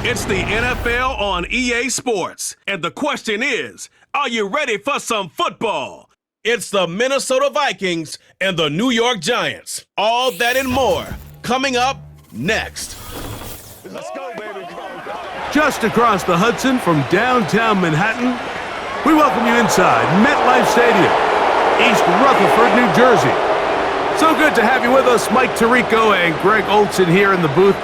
It's the NFL on EA Sports. And the question is, are you ready for some football? It's the Minnesota Vikings and the New York Giants. All that and more coming up next. Let's go, baby. Just across the Hudson from downtown Manhattan, we welcome you inside MetLife Stadium, East Rutherford, New Jersey. So good to have you with us, Mike Tirico and Greg Olson here in the booth.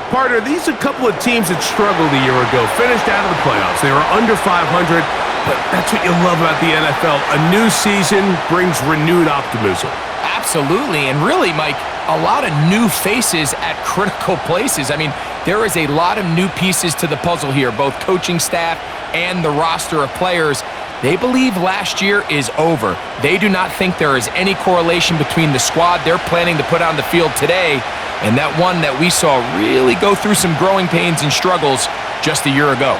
Partner, these are a couple of teams that struggled a year ago, finished out of the playoffs. They were under 500, but that's what you love about the NFL. A new season brings renewed optimism. Absolutely, and really, Mike, a lot of new faces at critical places. I mean, there is a lot of new pieces to the puzzle here, both coaching staff and the roster of players. They believe last year is over. They do not think there is any correlation between the squad they're planning to put on the field today and that one that we saw really go through some growing pains and struggles just a year ago.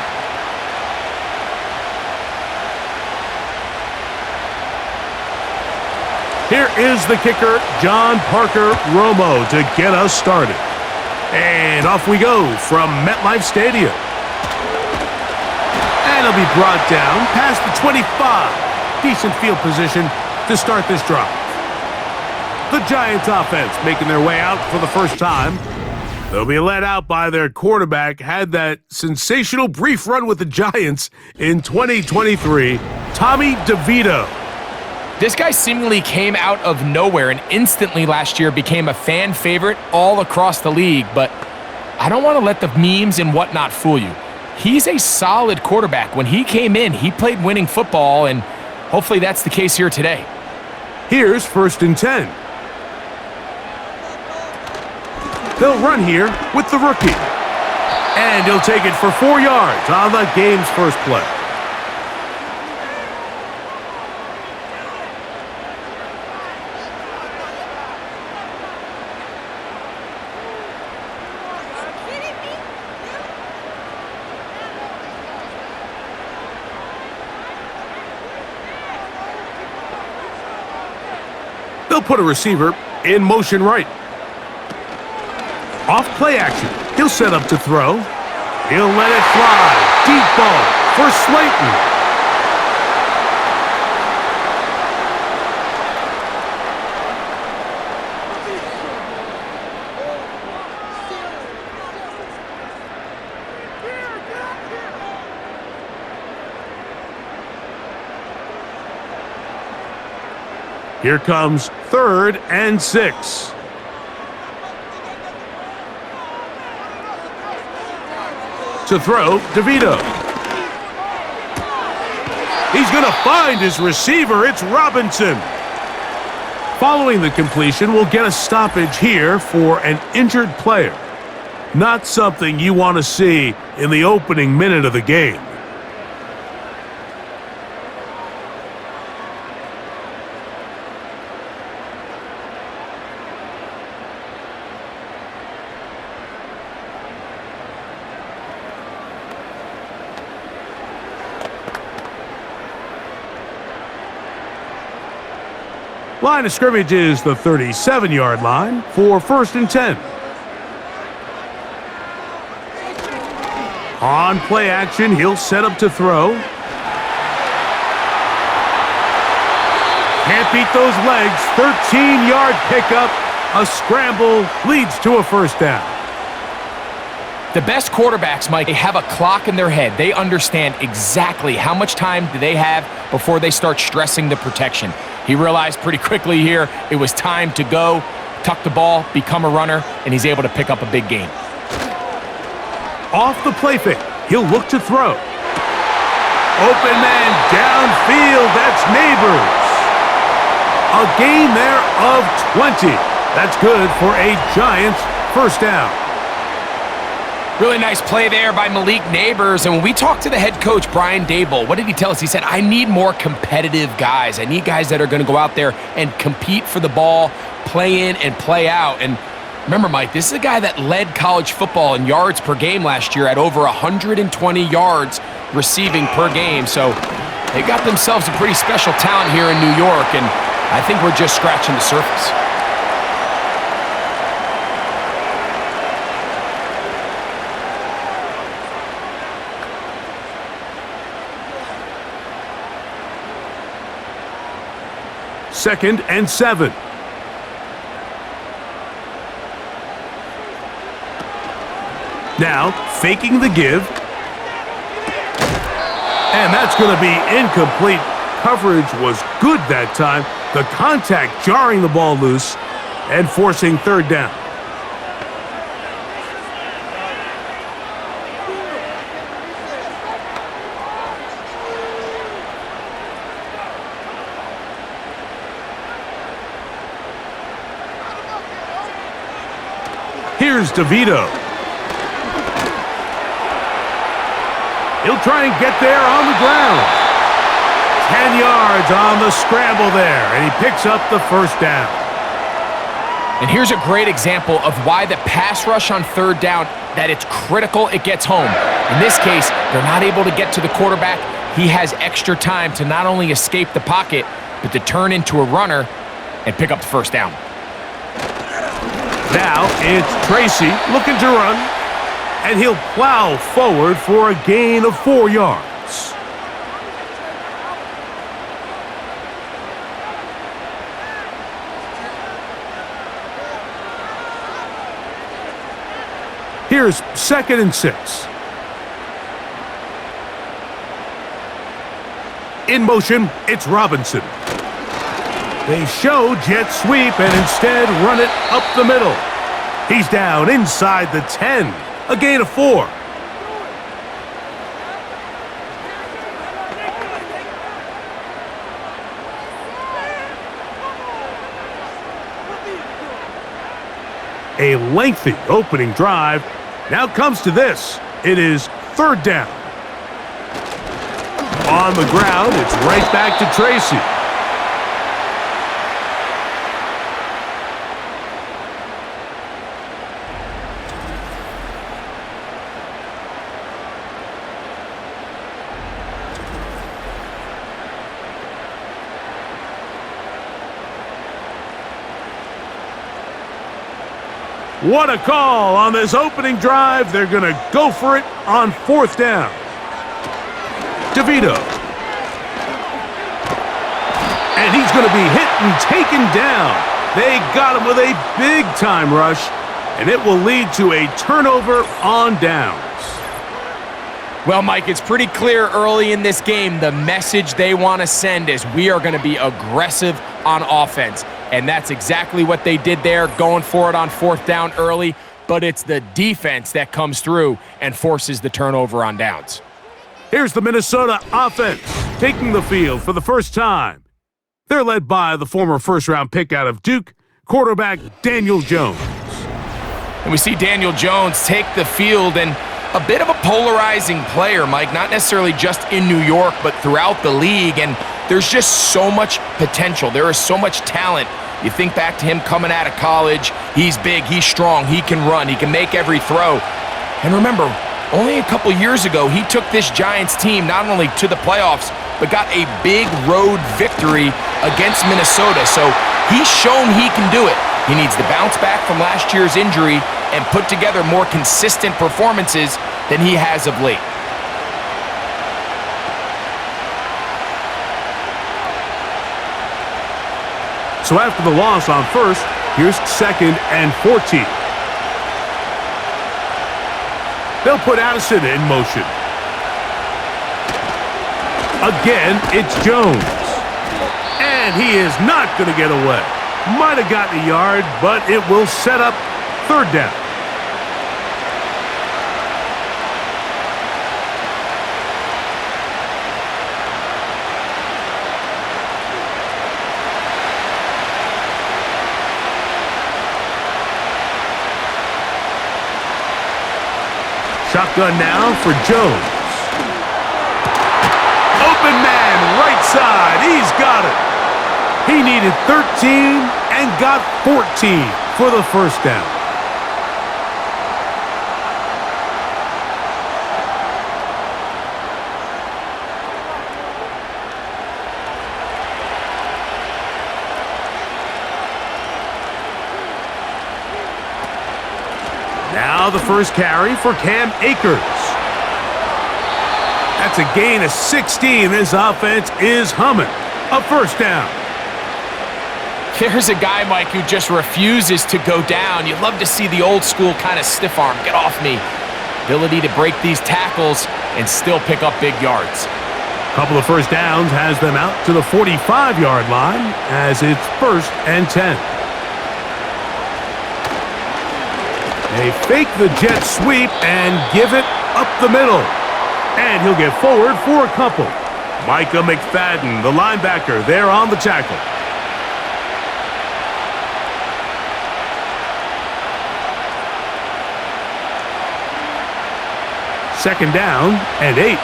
Here is the kicker, John Parker Romo, to get us started. And off we go from MetLife Stadium. And it'll be brought down past the 25. Decent field position to start this drive. The Giants offense making their way out for the first time. They'll be led out by their quarterback, had that sensational brief run with the Giants in 2023, Tommy DeVito. This guy seemingly came out of nowhere and instantly last year became a fan favorite all across the league, but I don't want to let the memes and whatnot fool you. He's a solid quarterback. When he came in, he played winning football, and hopefully that's the case here today. Here's 1st and 10. They'll run here with the rookie. And he'll take it for 4 yards on the game's first play. They'll put a receiver in motion right. Off play action. He'll set up to throw. He'll let it fly. Deep ball for Slayton. Here comes 3rd and 6. To throw, DeVito. He's going to find his receiver. It's Robinson. Following the completion, we'll get a stoppage here for an injured player. Not something you want to see in the opening minute of the game. Line of scrimmage is the 37-yard line for 1st and 10. On play action, he'll set up to throw. Can't beat those legs. 13-yard pickup. A scramble leads to a 1st down. The best quarterbacks, Mike, they have a clock in their head. They understand exactly how much time do they have before they start stressing the protection. He realized pretty quickly here it was time to go, tuck the ball, become a runner, and he's able to pick up a big gain. Off the play fake, he'll look to throw. Open man downfield, that's Neighbors. A gain there of 20. That's good for a Giants 1st down. Really nice play there by Malik Neighbors. And when we talked to the head coach, Brian Daboll, what did he tell us? He said, I need more competitive guys. I need guys that are going to go out there and compete for the ball, play in and play out. And remember, Mike, this is a guy that led college football in yards per game last year at over 120 yards receiving per game. So they got themselves a pretty special talent here in New York, and I think we're just scratching the surface. 2nd and 7. Now, faking the give. And that's going to be incomplete. Coverage was good that time. The contact jarring the ball loose and forcing 3rd down. Here's DeVito. He'll try and get there on the ground. 10 yards on the scramble there, and he picks up the 1st down. And here's a great example of why the pass rush on 3rd down, that it's critical it gets home. In this case, they're not able to get to the quarterback. He has extra time to not only escape the pocket, but to turn into a runner and pick up the 1st down. Now it's Tracy looking to run, and he'll plow forward for a gain of 4 yards. Here's 2nd and 6. In motion, it's Robinson. They show jet sweep and instead run it up the middle. He's down inside the 10, a gain of 4. A lengthy opening drive now comes to this. It is 3rd down. On the ground, it's right back to Tracy. What a call on this opening drive. They're going to go for it on 4th down. DeVito. And he's going to be hit and taken down. They got him with a big-time rush, and it will lead to a turnover on downs. Well, Mike, it's pretty clear early in this game the message they want to send is we are going to be aggressive on offense. And that's exactly what they did there, going for it on 4th down early. But it's the defense that comes through and forces the turnover on downs. Here's the Minnesota offense taking the field for the first time. They're led by the former 1st-round pick out of Duke, quarterback Daniel Jones. And we see Daniel Jones take the field, and a bit of a polarizing player, Mike, not necessarily just in New York, but throughout the league. And there's just so much potential. There is so much talent. You think back to him coming out of college. He's big, he's strong, he can run, he can make every throw. And remember, only a couple years ago, he took this Giants team not only to the playoffs, but got a big road victory against Minnesota. So he's shown he can do it. He needs to bounce back from last year's injury and put together more consistent performances than he has of late. So after the loss on 1st, here's 2nd and 14. They'll put Addison in motion. Again, it's Jones. And he is not going to get away. Might have gotten a yard, but it will set up 3rd down. Shotgun now for Jones. Open man, right side. He's got it. He needed 13 and got 14 for the 1st down. Now the first carry for Cam Akers. That's a gain of 16. This offense is humming. A 1st down. There's a guy, Mike, who just refuses to go down. You love to see the old school kind of stiff arm, get off me. Ability to break these tackles and still pick up big yards. Couple of first downs has them out to the 45-yard line as it's 1st and 10. They fake the jet sweep and give it up the middle. And he'll get forward for a couple. Micah McFadden, the linebacker, there on the tackle. Second down and 8.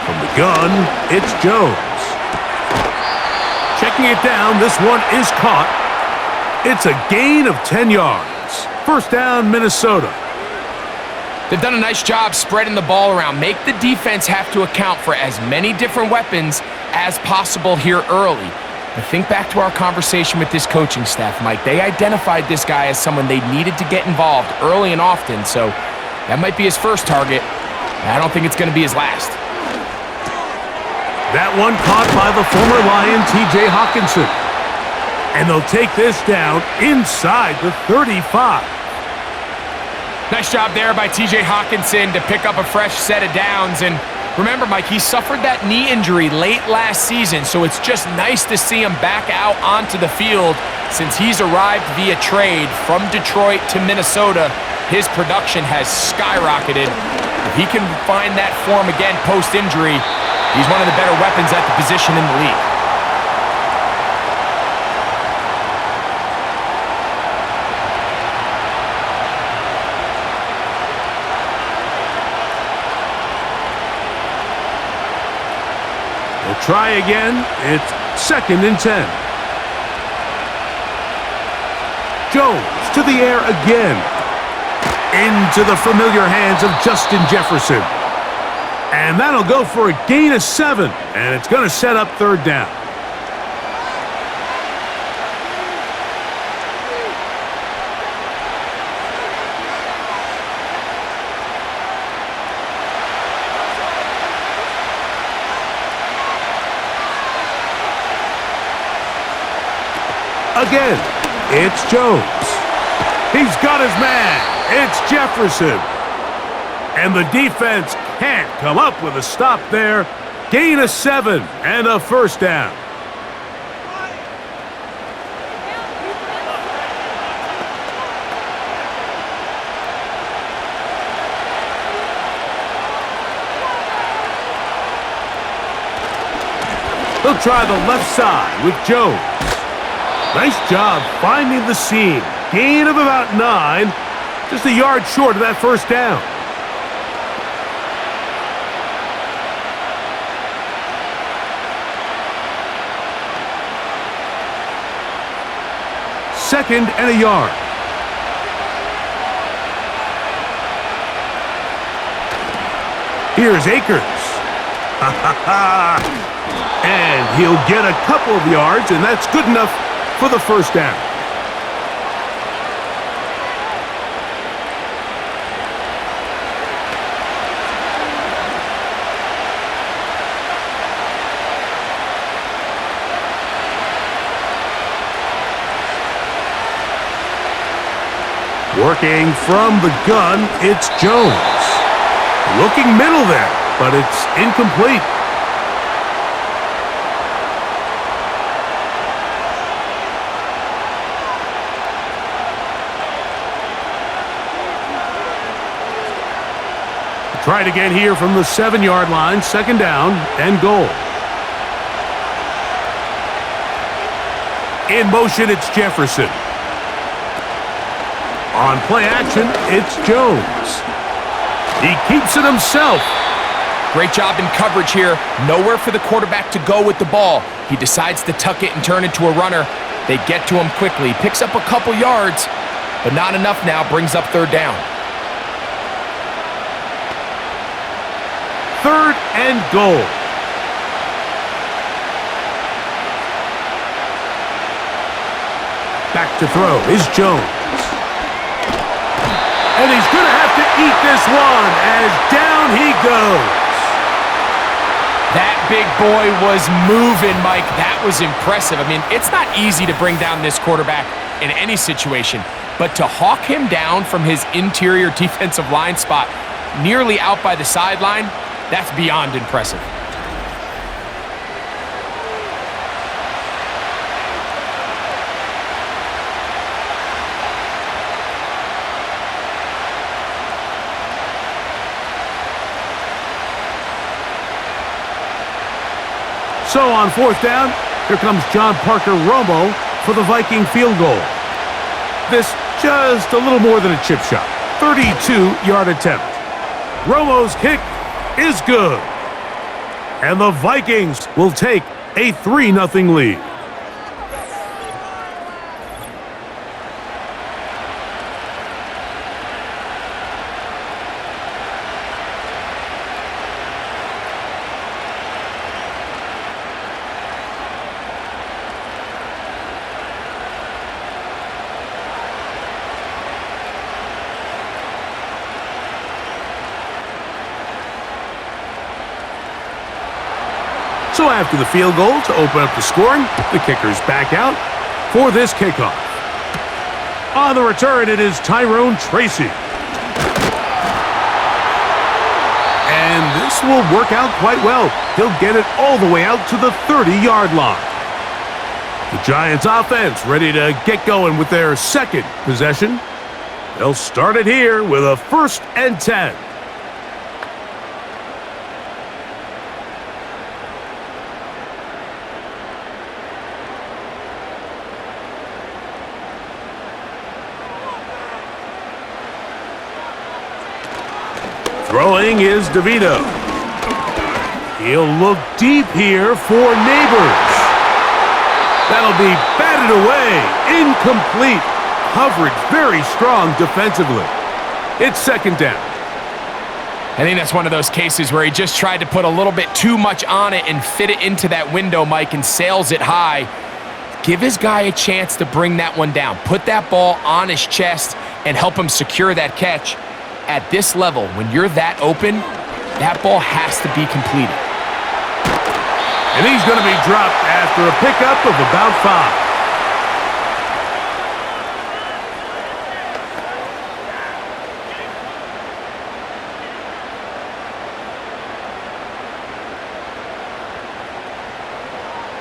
From the gun, it's Jones. Checking it down, this one is caught. It's a gain of 10 yards. First down, Minnesota. They've done a nice job spreading the ball around. Make the defense have to account for as many different weapons as possible here early. But think back to our conversation with this coaching staff, Mike. They identified this guy as someone they needed to get involved early and often, so that might be his first target. I don't think it's going to be his last. That one caught by the former Lion, T.J. Hawkinson. And they'll take this down inside the 35. Nice job there by T.J. Hawkinson to pick up a fresh set of downs. And remember, Mike, he suffered that knee injury late last season, so it's just nice to see him back out onto the field since he's arrived via trade from Detroit to Minnesota. His production has skyrocketed. If he can find that form again post-injury, he's one of the better weapons at the position in the league. They'll try again. It's 2nd and 10. Jones to the air again. Into the familiar hands of Justin Jefferson. And that'll go for a gain of 7. And it's going to set up 3rd down. Again, it's Jones. He's got his man. It's Jefferson. And the defense can't come up with a stop there. Gain of 7 and a first down. They'll try the left side with Jones. Nice job finding the seam. Gain of about 9. Just a yard short of that first down. Second and a yard. Here's Akers. And he'll get a couple of yards, and that's good enough for the first down. Working from the gun, it's Jones. Looking middle there, but it's incomplete. Try it again here from the 7-yard line, 2nd down and goal. In motion, it's Jefferson. On play action, it's Jones. He keeps it himself. Great job in coverage here. Nowhere for the quarterback to go with the ball. He decides to tuck it and turn into a runner. They get to him quickly. Picks up a couple yards, but not enough now. Brings up 3rd down. 3rd and goal. Back to throw is Jones. And he's going to have to eat this one as down he goes. big boy was moving, Mike. That was impressive. I mean, it's not easy to bring down this quarterback in any situation, but to hawk him down from his interior defensive line spot nearly out by the sideline, that's beyond impressive. So on fourth down, here comes John Parker Romo for the Viking field goal. This just a little more than a chip shot. 32-yard attempt. Romo's kick is good. And the Vikings will take a 3-0 lead. So after the field goal to open up the scoring, the kicker's back out for this kickoff. On the return, it is Tyrone Tracy. And this will work out quite well. He'll get it all the way out to the 30-yard line. The Giants offense ready to get going with their second possession. They'll start it here with a 1st and 10. Throwing is DeVito. He'll look deep here for Neighbors. That'll be batted away. Incomplete. Coverage very strong defensively. It's 2nd down. I think that's one of those cases where he just tried to put a little bit too much on it and fit it into that window, Mike, and sails it high. Give his guy a chance to bring that one down. Put that ball on his chest and help him secure that catch. At this level, when you're that open, that ball has to be completed. And he's going to be dropped after a pickup of about 5.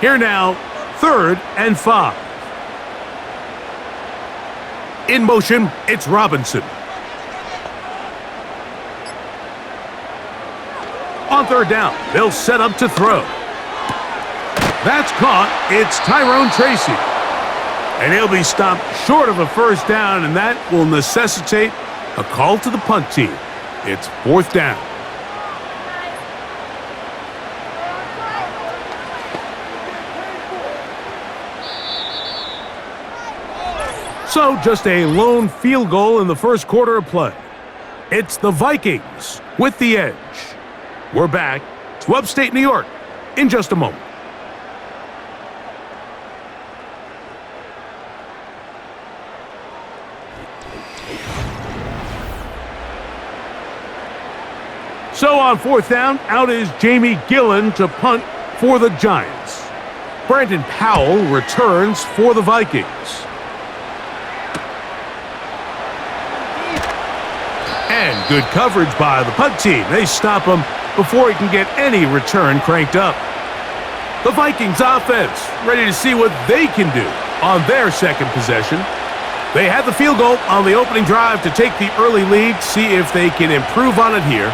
Here now, 3rd and 5. In motion, it's Robinson. On 3rd down, they'll set up to throw. That's caught. It's Tyrone Tracy. And he'll be stopped short of a 1st down, and that will necessitate a call to the punt team. It's 4th down. So just a lone field goal in the 1st quarter of play. It's the Vikings with the edge. We're back to upstate New York in just a moment. So on 4th down, out is Jamie Gillen to punt for the Giants. Brandon Powell returns for the Vikings. And good coverage by the punt team. They stop him before he can get any return cranked up. The Vikings offense ready to see what they can do on their 2nd possession. They had the field goal on the opening drive to take the early lead, see if they can improve on it here.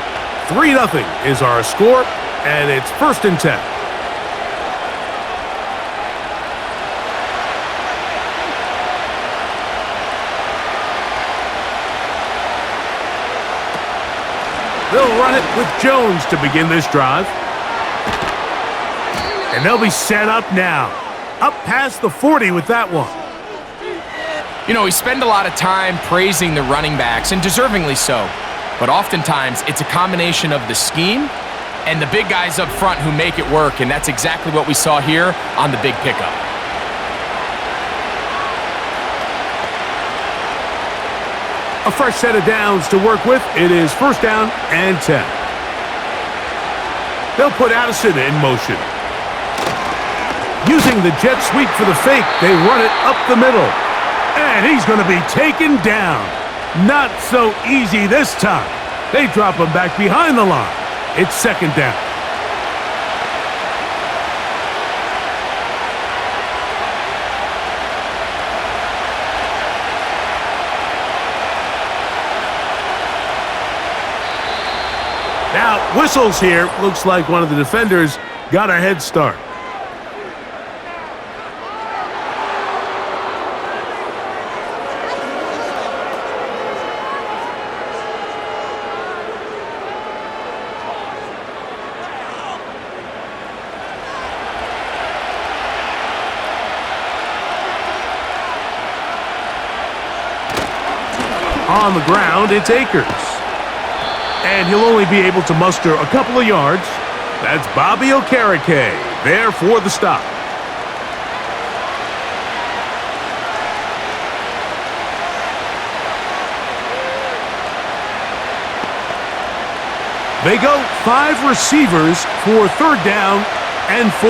3-0 is our score, and it's 1st and 10. They'll run it with Jones to begin this drive. And they'll be set up now. Up past the 40 with that one. You know, we spend a lot of time praising the running backs, and deservingly so. But oftentimes, it's a combination of the scheme and the big guys up front who make it work, and that's exactly what we saw here on the big pickup. A fresh set of downs to work with. It is 1st down and 10. They'll put Addison in motion. Using the jet sweep for the fake, they run it up the middle. And he's going to be taken down. Not so easy this time. They drop him back behind the line. It's second down. Now, whistles here. Looks like one of the defenders got a head start. On the ground, it's Akers. And he'll only be able to muster a couple of yards. That's Bobby Okereke there for the stop. They go 5 receivers for third down and 4.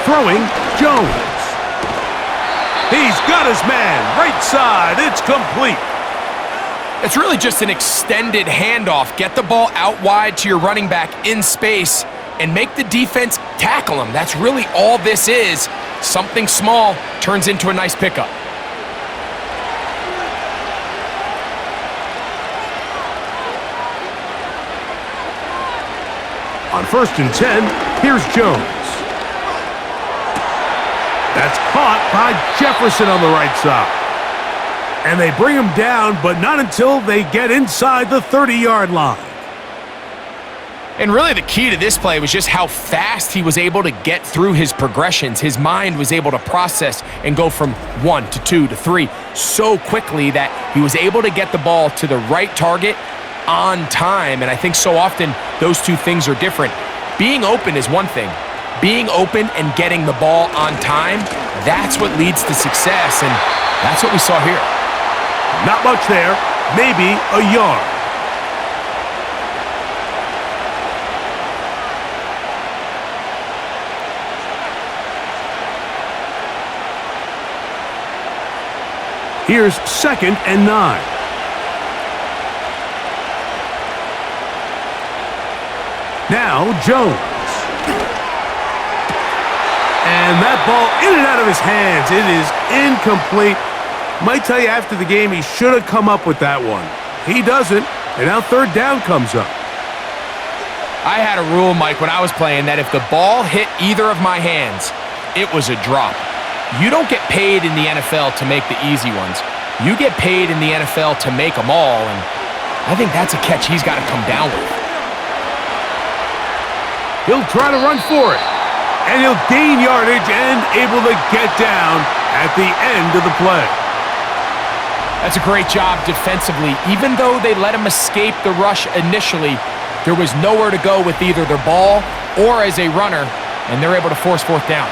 Throwing, Jones. He's got his man, right side, it's complete. It's really just an extended handoff. Get the ball out wide to your running back in space and make the defense tackle him. That's really all this is. Something small turns into a nice pickup. On 1st and 10, here's Jones. That's caught by Jefferson on the right side. And they bring him down, but not until they get inside the 30-yard line. And really the key to this play was just how fast he was able to get through his progressions. His mind was able to process and go from 1 to 2 to 3 so quickly that he was able to get the ball to the right target on time. And I think so often those two things are different. Being open is one thing. Being open and getting the ball on time, that's what leads to success, and that's what we saw here. Not much there, maybe a yard. Here's 2nd and 9. Now Jones. And that ball in and out of his hands. It is incomplete. Might tell you after the game he should have come up with that one. He doesn't, and now third down comes up. I had a rule, Mike, when I was playing that if the ball hit either of my hands, it was a drop. You don't get paid in the NFL to make the easy ones. You get paid in the NFL to make them all, and I think that's a catch he's got to come down with. He'll try to run for it. And he'll gain yardage and able to get down at the end of the play. That's a great job defensively. Even though they let him escape the rush initially, there was nowhere to go with either their ball or as a runner, and they're able to force 4th down.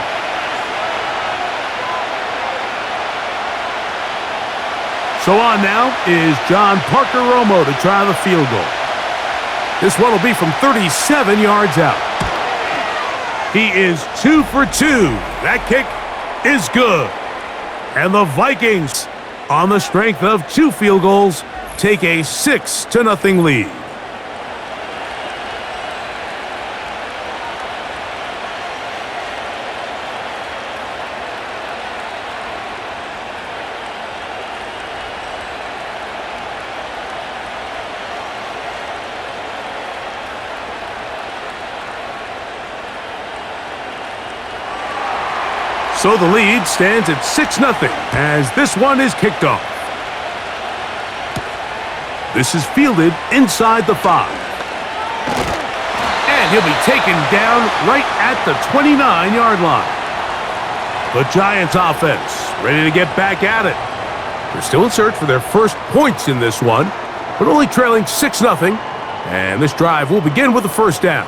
So on now is John Parker Romo to try the field goal. This one will be from 37 yards out. He is 2 for 2. That kick is good. And the Vikings, on the strength of 2 field goals, take a 6-0 lead. So the lead stands at 6-0 as this one is kicked off. This is fielded inside the 5. And he'll be taken down right at the 29-yard line. The Giants offense ready to get back at it. They're still in search for their first points in this one, but only trailing 6-0. And this drive will begin with the first down.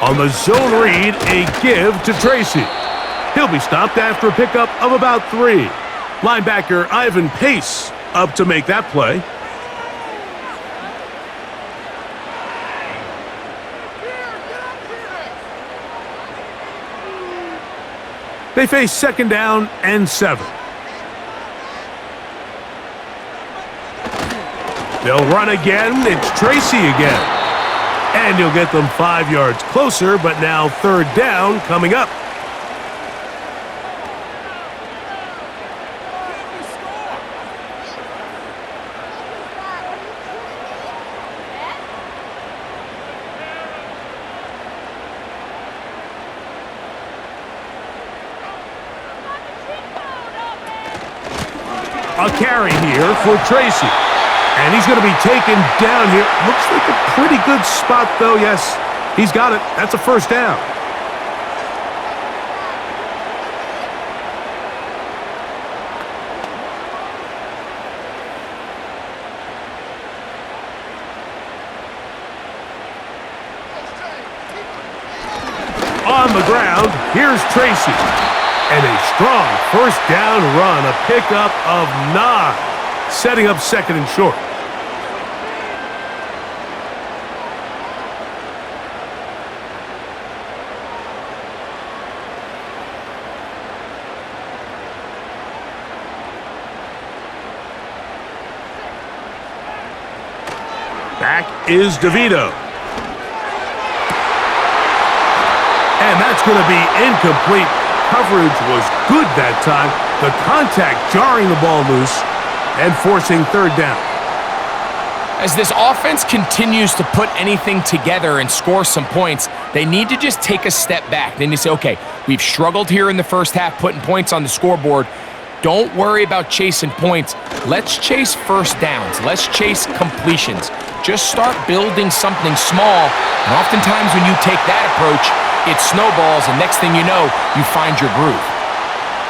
On the zone read, a give to Tracy. He'll be stopped after a pickup of about 3. Linebacker Ivan Pace up to make that play. They face 2nd down and 7. They'll run again. It's Tracy again. And he'll get them 5 yards closer, but now 3rd down coming up. A carry here for Tracy. And he's going to be taken down here. Looks like a pretty good spot, though. Yes, he's got it. That's a 1st down. On the ground, here's Tracy. And a strong 1st down run, a pickup of 9, setting up 2nd and short. Back is DeVito. And that's going to be incomplete. Coverage was good that time. The contact jarring the ball loose and forcing 3rd down. As this offense continues to put anything together and score some points, they need to just take a step back. Then you say, okay, we've struggled here in the first half putting points on the scoreboard. Don't worry about chasing points. Let's chase 1st downs. Let's chase completions. Just start building something small. And oftentimes when you take that approach, it snowballs, and next thing you know, you find your groove.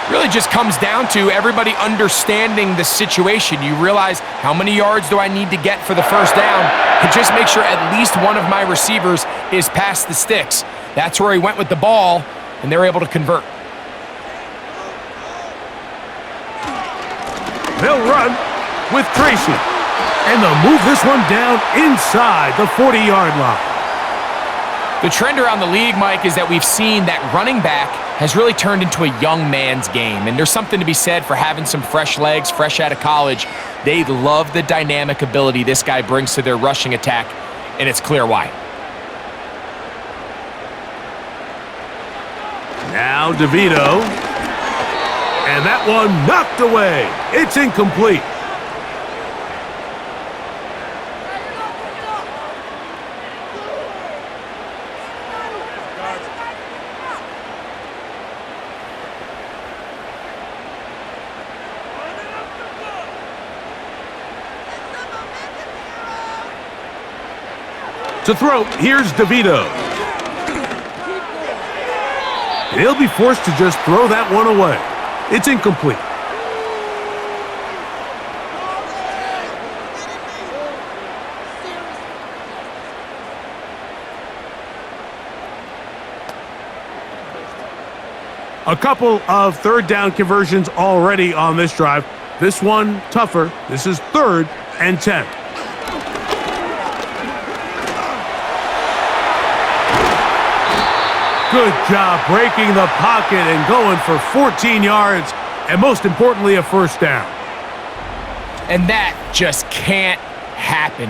Really just comes down to everybody understanding the situation. You realize, how many yards do I need to get for the 1st down? And just make sure at least one of my receivers is past the sticks. That's where he went with the ball, and they're able to convert. They'll run with Tracy. And they'll move this one down inside the 40-yard line. The trend around the league, Mike, is that we've seen that running back has really turned into a young man's game. And there's something to be said for having some fresh legs, fresh out of college. They love the dynamic ability this guy brings to their rushing attack, and it's clear why. Now DeVito. And that one knocked away. It's incomplete. To throw, here's DeVito. He'll be forced to just throw that one away. It's incomplete. A couple of 3rd down conversions already on this drive. This one tougher. This is 3rd and 10. Good job breaking the pocket and going for 14 yards, and most importantly, a 1st down. And that just can't happen.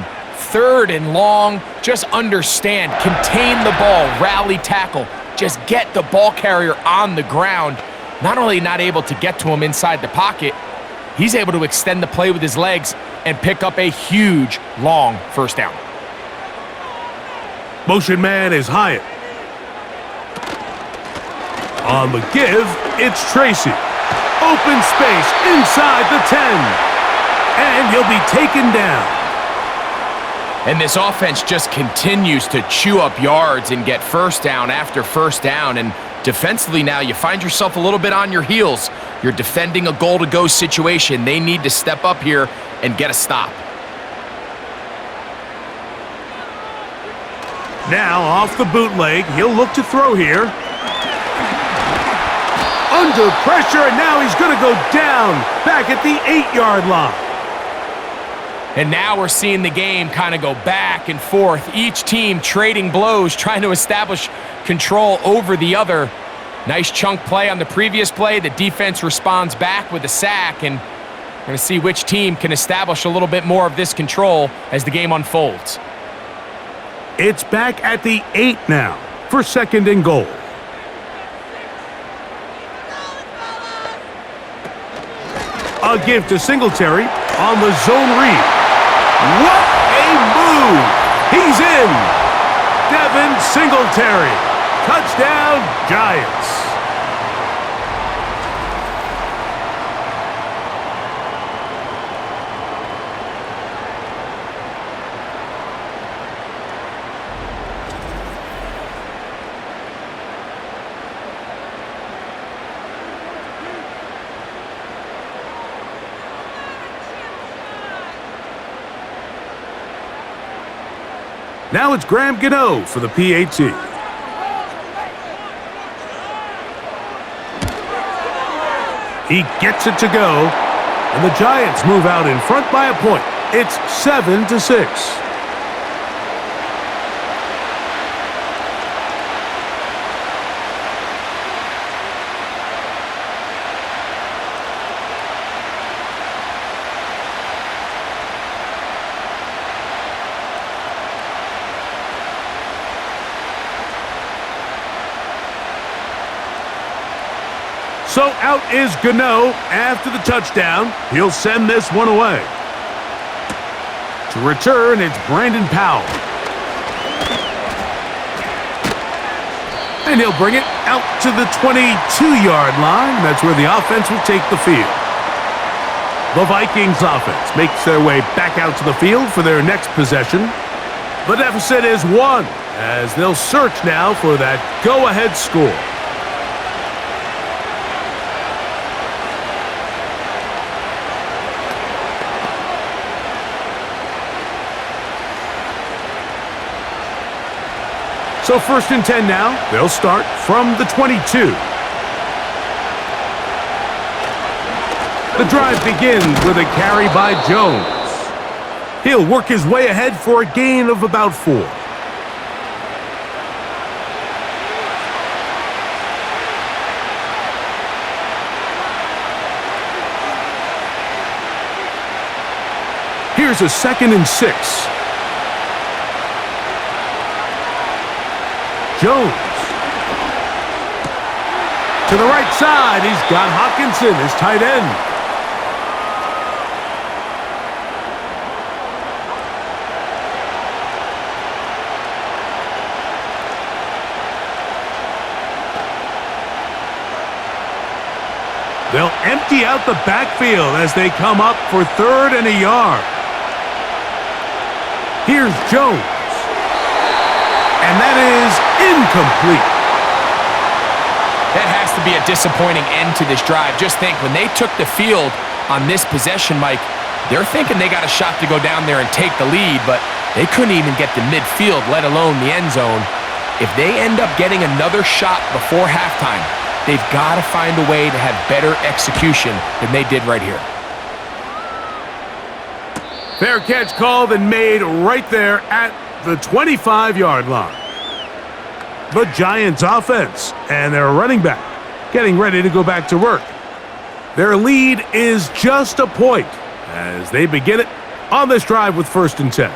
3rd and long, just understand, contain the ball, rally tackle, just get the ball carrier on the ground. Not only not able to get to him inside the pocket, he's able to extend the play with his legs and pick up a huge, long 1st down. Motion man is Hyatt. On the give, it's Tracy. Open space inside the 10. And he'll be taken down. And this offense just continues to chew up yards and get 1st down after 1st down. And defensively now, you find yourself a little bit on your heels. You're defending a goal-to-go situation. They need to step up here and get a stop. Now off the bootleg, he'll look to throw here. Under pressure, and now he's going to go down back at the 8-yard line. And now we're seeing the game kind of go back and forth. Each team trading blows, trying to establish control over the other. Nice chunk play on the previous play. The defense responds back with a sack, and we're going to see which team can establish a little bit more of this control as the game unfolds. It's back at the 8 now for 2nd and goal. A give to Singletary on the zone read. What a move! He's in! Devin Singletary. Touchdown, Giants. Now it's Graham Gano for the PAT. He gets it to go, and the Giants move out in front by a point. It's 7-6. So out is Gano after the touchdown. He'll send this one away. To return, it's Brandon Powell. And he'll bring it out to the 22-yard line. That's where the offense will take the field. The Vikings offense makes their way back out to the field for their next possession. The deficit is 1, as they'll search now for that go-ahead score. So 1st and 10 now. They'll start from the 22. The drive begins with a carry by Jones. He'll work his way ahead for a gain of about 4. Here's a 2nd and 6. Jones. To the right side, he's got Hockenson, his tight end. They'll empty out the backfield as they come up for 3rd and a yard. Here's Jones. And that is incomplete. That has to be a disappointing end to this drive. Just think, when they took the field on this possession, Mike, they're thinking they got a shot to go down there and take the lead, but they couldn't even get to midfield, let alone the end zone. If they end up getting another shot before halftime, they've got to find a way to have better execution than they did right here. Fair catch called and made right there at the 25-yard line. The Giants offense and their running back getting ready to go back to work. Their lead is just a point as they begin it on this drive with 1st and 10.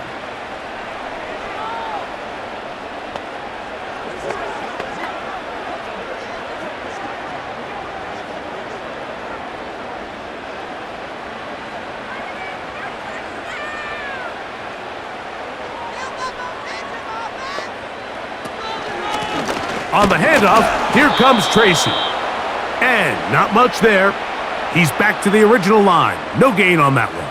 On the handoff, here comes Tracy. And not much there. He's back to the original line. No gain on that one.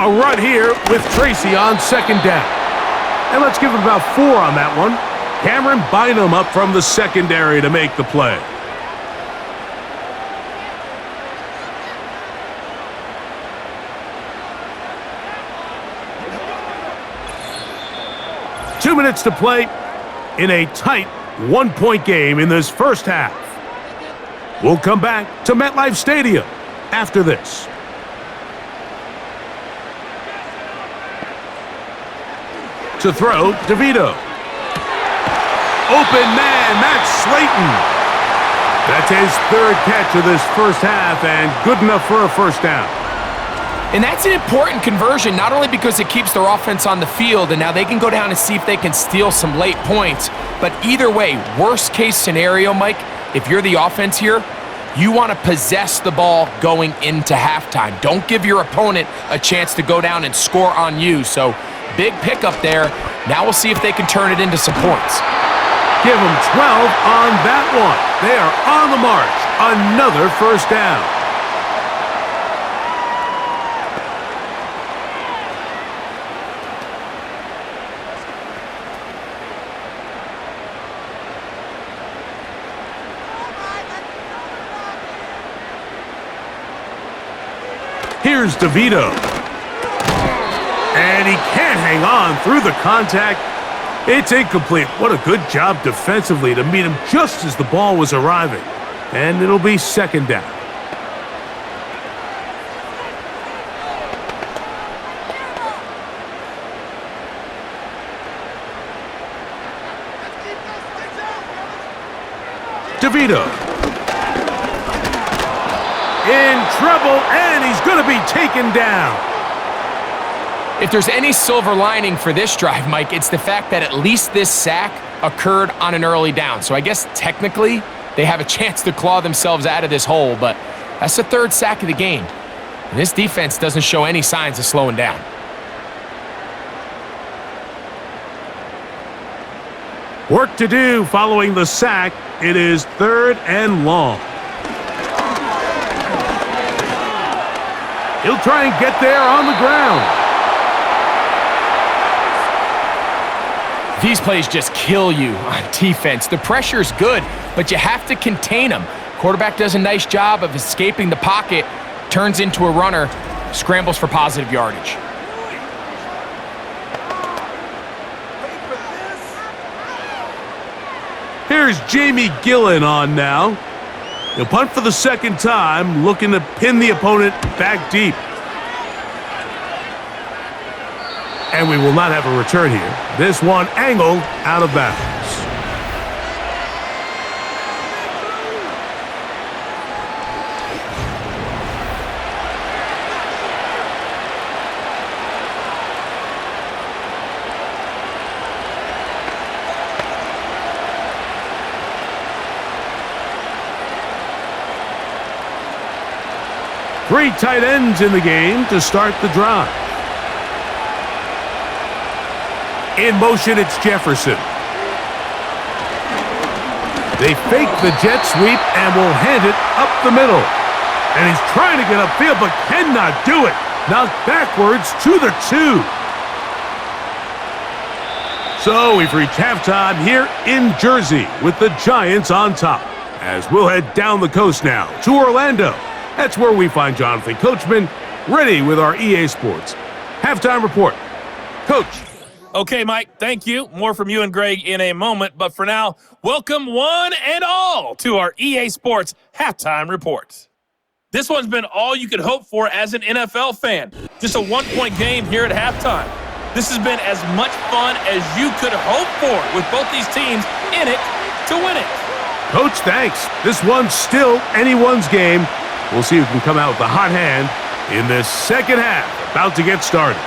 A run here with Tracy on second down. And let's give it about 4 on that one. Cameron Bynum up from the secondary to make the play. Two minutes to play in a tight one-point game in this first half. We'll come back to MetLife Stadium after this. To throw, DeVito. Open man, Matt Slayton. That's his 3rd catch of this first half and good enough for a first down. And that's an important conversion, not only because it keeps their offense on the field, and now they can go down and see if they can steal some late points, but either way, worst case scenario, Mike, if you're the offense here, you want to possess the ball going into halftime. Don't give your opponent a chance to go down and score on you. So big pickup there. Now we'll see if they can turn it into some points. Give them 12 on that one. They are on the march. Another first down. Here's DeVito. And he can't hang on through the contact. It's incomplete. What a good job defensively to meet him just as the ball was arriving. And it'll be second down. DeVito. In trouble, and he's going to be taken down. If there's any silver lining for this drive, Mike, it's the fact that at least this sack occurred on an early down. So I guess technically they have a chance to claw themselves out of this hole, but that's the 3rd sack of the game. And this defense doesn't show any signs of slowing down. Work to do following the sack. It is 3rd and long. He'll try and get there on the ground. These plays just kill you on defense. The pressure's good, but you have to contain them. Quarterback does a nice job of escaping the pocket, turns into a runner, scrambles for positive yardage. Here's Jamie Gillen on now. He'll punt for the 2nd time, looking to pin the opponent back deep. And we will not have a return here. This one angled out of bounds. Three tight ends in the game to start the drive. In motion, it's Jefferson. They fake the jet sweep and will hand it up the middle. And he's trying to get upfield but cannot do it. Knocked backwards to the 2. So we've reached halftime here in Jersey with the Giants on top. As we'll head down the coast now to Orlando. That's where we find Jonathan Coachman ready with our EA Sports halftime report. Coach. Okay, Mike, thank you. More from you and Greg in a moment. But for now, welcome one and all to our EA Sports halftime report. This one's been all you could hope for as an NFL fan. Just a one-point game here at halftime. This has been as much fun as you could hope for with both these teams in it to win it. Coach, thanks. This one's still anyone's game. We'll see who can come out with a hot hand in this second half. About to get started.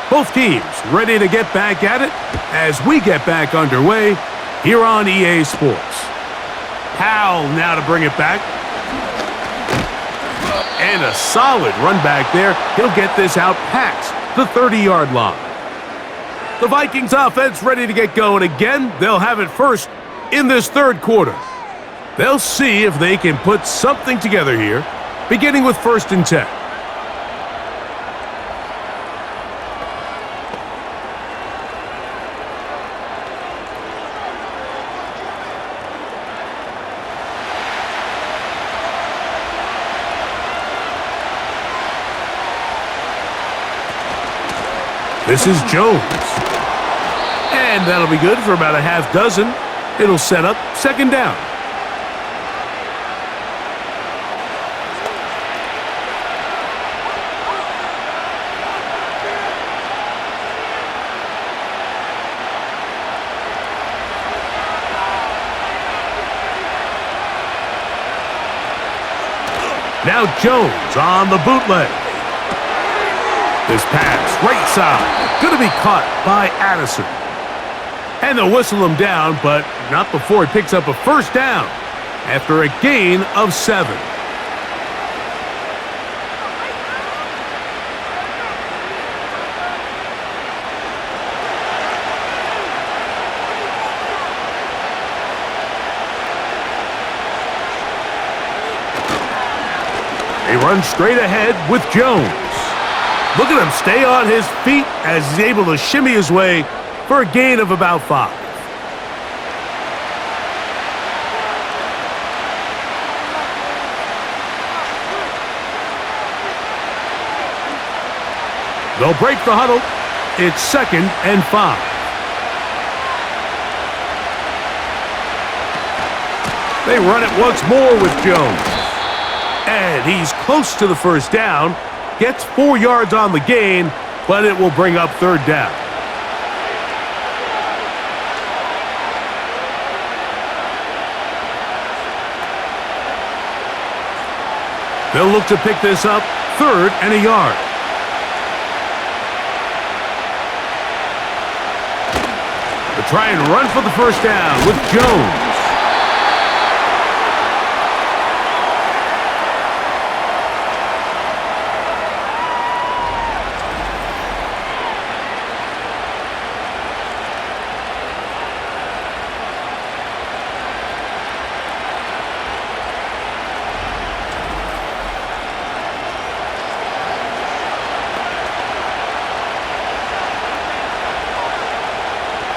Both teams ready to get back at it as we get back underway here on EA Sports. Howell now to bring it back. And a solid run back there. He'll get this out past the 30-yard line. The Vikings offense ready to get going again. They'll have it first in this third quarter. They'll see if they can put something together here, beginning with 1st and 10. This is Jones. And that'll be good for about a half dozen. It'll set up 2nd down. Now Jones on the bootleg. This pass, right side, going to be caught by Addison. And they'll whistle him down, but not before he picks up a 1st down after a gain of 7. They run straight ahead with Jones. Look at him stay on his feet as he's able to shimmy his way for a gain of about 5. They'll break the huddle. It's 2nd and 5. They run it once more with Jones. And he's close to the 1st down. Gets 4 yards on the gain, but it will bring up 3rd down. They'll look to pick this up 3rd and a yard. They'll try and run for the 1st down with Jones.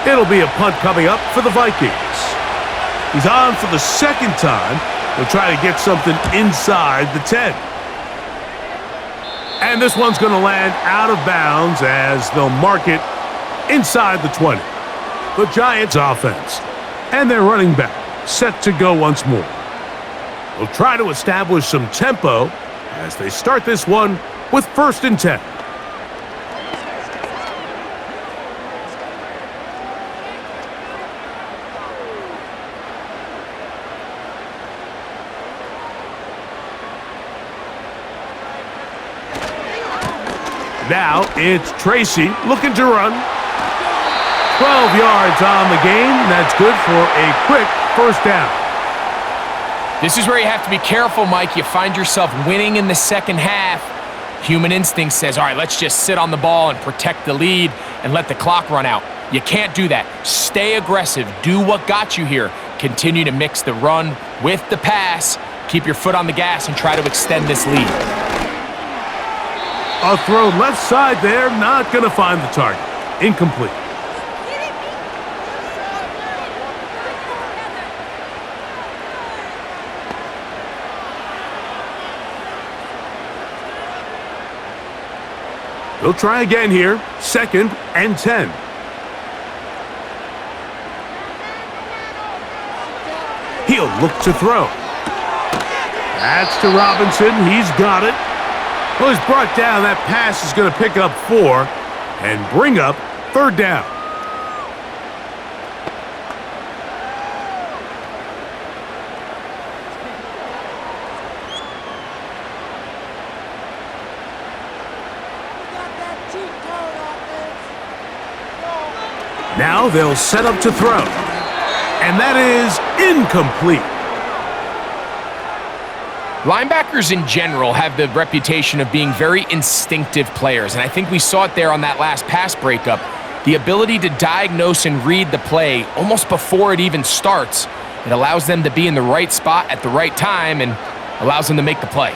It'll be a punt coming up for the Vikings. He's on for the 2nd time. They'll try to get something inside the 10. And this one's going to land out of bounds as they'll mark it inside the 20. The Giants offense and their running back set to go once more. They'll try to establish some tempo as they start this one with 1st and 10. Now it's Tracy looking to run. 12 yards on the gain. That's good for a quick 1st down. This is where you have to be careful, Mike. You find yourself winning in the 2nd half. Human instinct says, all right, let's just sit on the ball and protect the lead and let the clock run out. You can't do that. Stay aggressive. Do what got you here. Continue to mix the run with the pass. Keep your foot on the gas and try to extend this lead. A throw left side there, not going to find the target. Incomplete. They'll try again here, 2nd and 10. He'll look to throw. That's to Robinson. He's got it. Well, he's brought down. That pass is going to pick up 4 and bring up 3rd down. Now they'll set up to throw. And that is incomplete. Linebackers in general have the reputation of being very instinctive players, and I think we saw it there on that last pass breakup. The ability to diagnose and read the play almost before it even starts. It allows them to be in the right spot at the right time and allows them to make the play.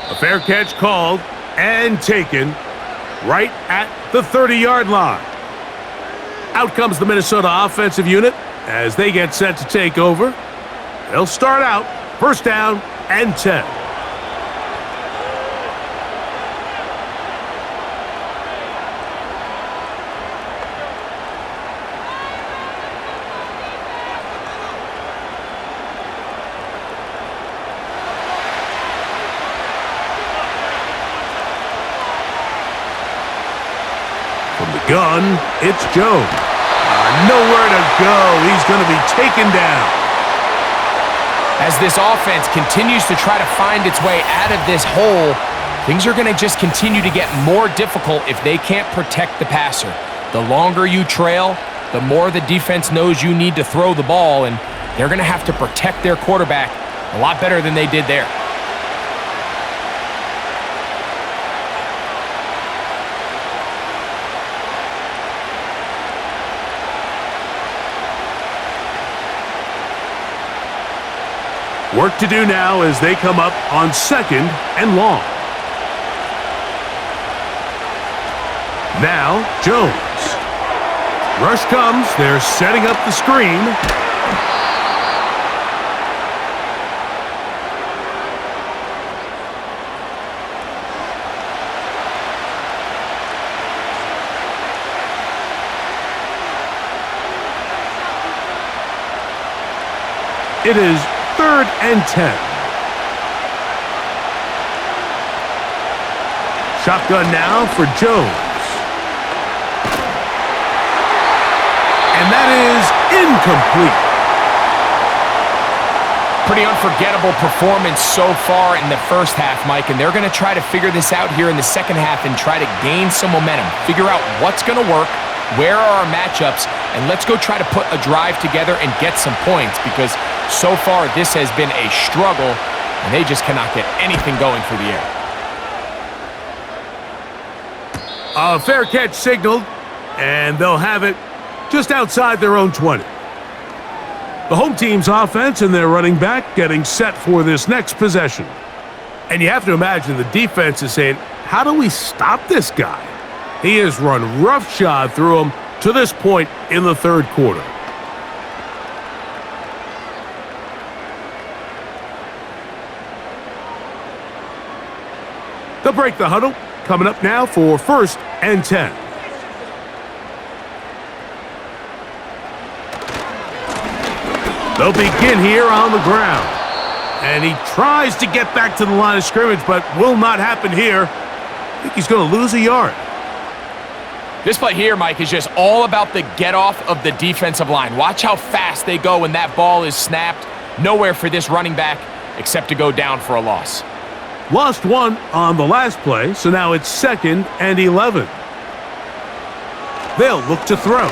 A fair catch called and taken right at the 30-yard line. Out comes the Minnesota offensive unit as they get set to take over. They'll start out first down and 10. From the gun, it's Jones. Nowhere to go. He's going to be taken down. As this offense continues to try to find its way out of this hole, things are going to just continue to get more difficult if they can't protect the passer. The longer you trail, the more the defense knows you need to throw the ball, and they're going to have to protect their quarterback a lot better than they did there. Work to do now as they come up on second and long. Now, Jones. Rush comes. They're setting up the screen. It is 3rd and 10. Shotgun now for Jones. And that is incomplete. Pretty unforgettable performance so far in the first half, Mike, and they're going to try to figure this out here in the second half and try to gain some momentum, figure out what's going to work, where are our matchups, and let's go try to put a drive together and get some points, because so far this has been a struggle, and they just cannot get anything going through the air. A fair catch signaled, and they'll have it just outside their own 20. The home team's offense and their running back getting set for this next possession. And you have to imagine the defense is saying, how do we stop this guy? He has run roughshod through him to this point in the third quarter. They'll break the huddle. Coming up now for 1st and 10. They'll begin here on the ground. And he tries to get back to the line of scrimmage, but will not happen here. I think he's going to lose a yard. This play here, Mike, is just all about the get-off of the defensive line. Watch how fast they go when that ball is snapped. Nowhere for this running back except to go down for a loss. Lost one on the last play, so now it's 2nd and 11. They'll look to throw.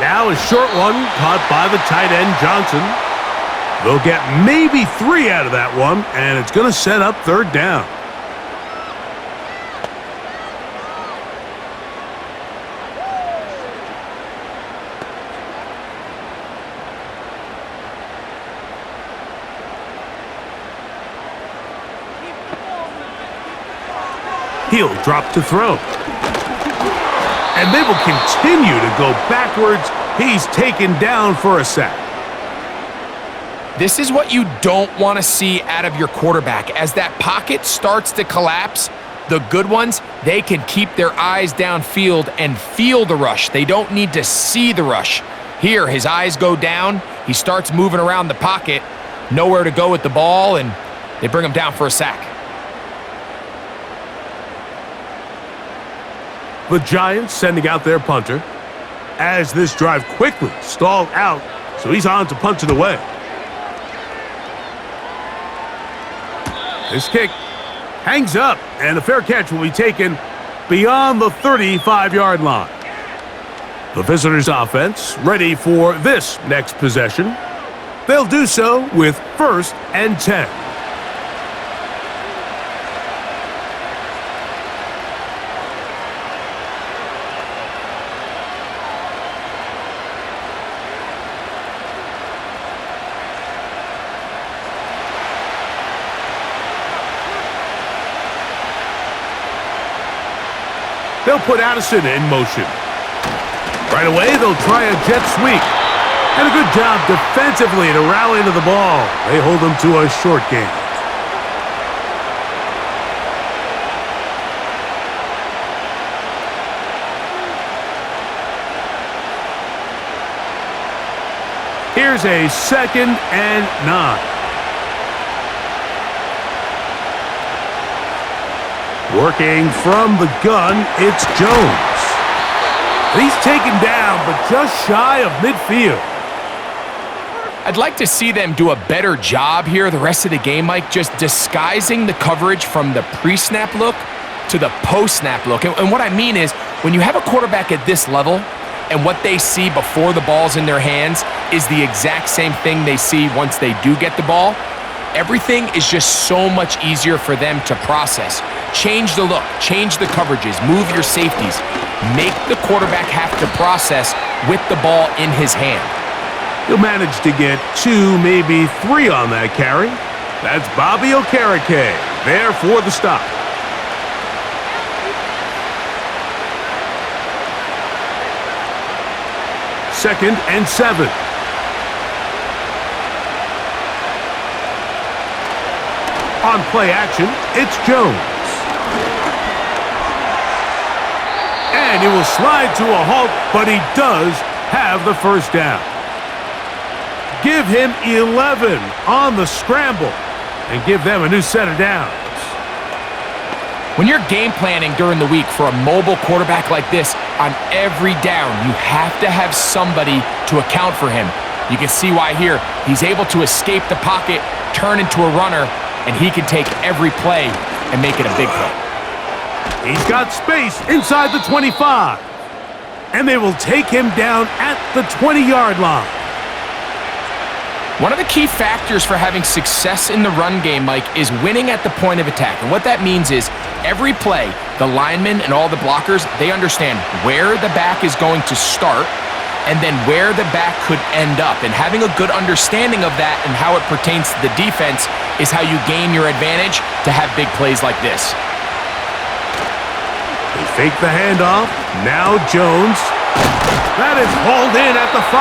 Now a short one caught by the tight end, Johnson. They'll get maybe 3 out of that one, and it's going to set up 3rd down. He'll drop to throw. And they will continue to go backwards. He's taken down for a sack. This is what you don't want to see out of your quarterback. As that pocket starts to collapse, the good ones, they can keep their eyes downfield and feel the rush. They don't need to see the rush. Here, his eyes go down. He starts moving around the pocket. Nowhere to go with the ball, and they bring him down for a sack. The Giants sending out their punter as this drive quickly stalled out, so he's on to punt it away. This kick hangs up, and a fair catch will be taken beyond the 35-yard line. The visitors' offense ready for this next possession. They'll do so with 1st and 10. They'll put Addison in motion. Right away, they'll try a jet sweep. And a good job defensively to rally to the ball. They hold them to a short game. Here's a 2nd and 9. Working from the gun, it's Jones. He's taken down, but just shy of midfield. I'd like to see them do a better job here the rest of the game, Mike, just disguising the coverage from the pre-snap look to the post-snap look. And what I mean is, when you have a quarterback at this level and what they see before the ball's in their hands is the exact same thing they see once they do get the ball, everything is just so much easier for them to process. Change the look, change the coverages, move your safeties. Make the quarterback have to process with the ball in his hand. He'll manage to get 2, maybe 3 on that carry. That's Bobby Okereke there for the stop. Second and 7. On play action, it's Jones. And he will slide to a halt, but he does have the first down. Give him 11 on the scramble and give them a new set of downs. When you're game planning during the week for a mobile quarterback like this, on every down, you have to have somebody to account for him. You can see why here. He's able to escape the pocket, turn into a runner, and he can take every play and make it a big play. He's got space inside the 25. And they will take him down at the 20-yard line. One of the key factors for having success in the run game, Mike, is winning at the point of attack. And what that means is every play, the linemen and all the blockers, they understand where the back is going to start and then where the back could end up. And having a good understanding of that and how it pertains to the defense is how you gain your advantage to have big plays like this. They fake the handoff. Now Jones. That is hauled in at the 5.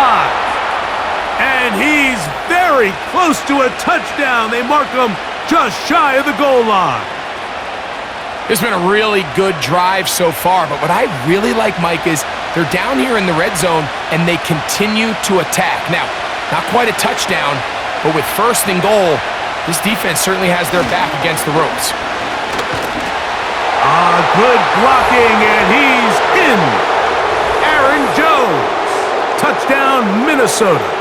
And he's very close to a touchdown. They mark him just shy of the goal line. It's been a really good drive so far, but what I really like, Mike, is they're down here in the red zone and they continue to attack. Now, not quite a touchdown, but with 1st and goal, this defense certainly has their back against the ropes. Good blocking, and he's in. Aaron Jones. Touchdown, Minnesota.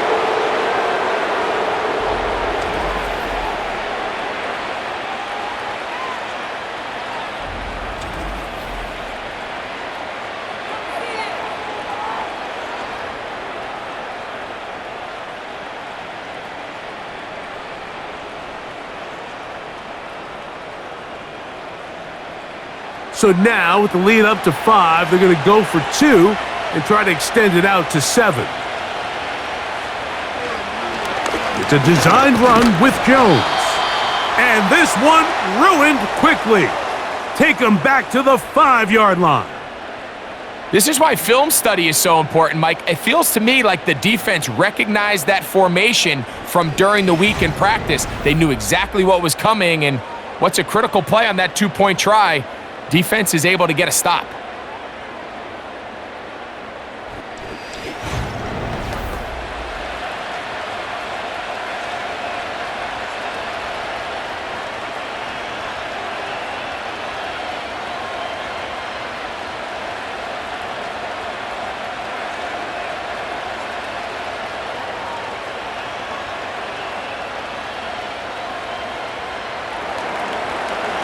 So now, with the lead up to 5, they're going to go for 2 and try to extend it out to 7. It's a designed run with Jones. And this one ruined quickly. Take them back to the 5-yard line. This is why film study is so important, Mike. It feels to me like the defense recognized that formation from during the week in practice. They knew exactly what was coming, and what's a critical play on that 2-point try? Defense is able to get a stop.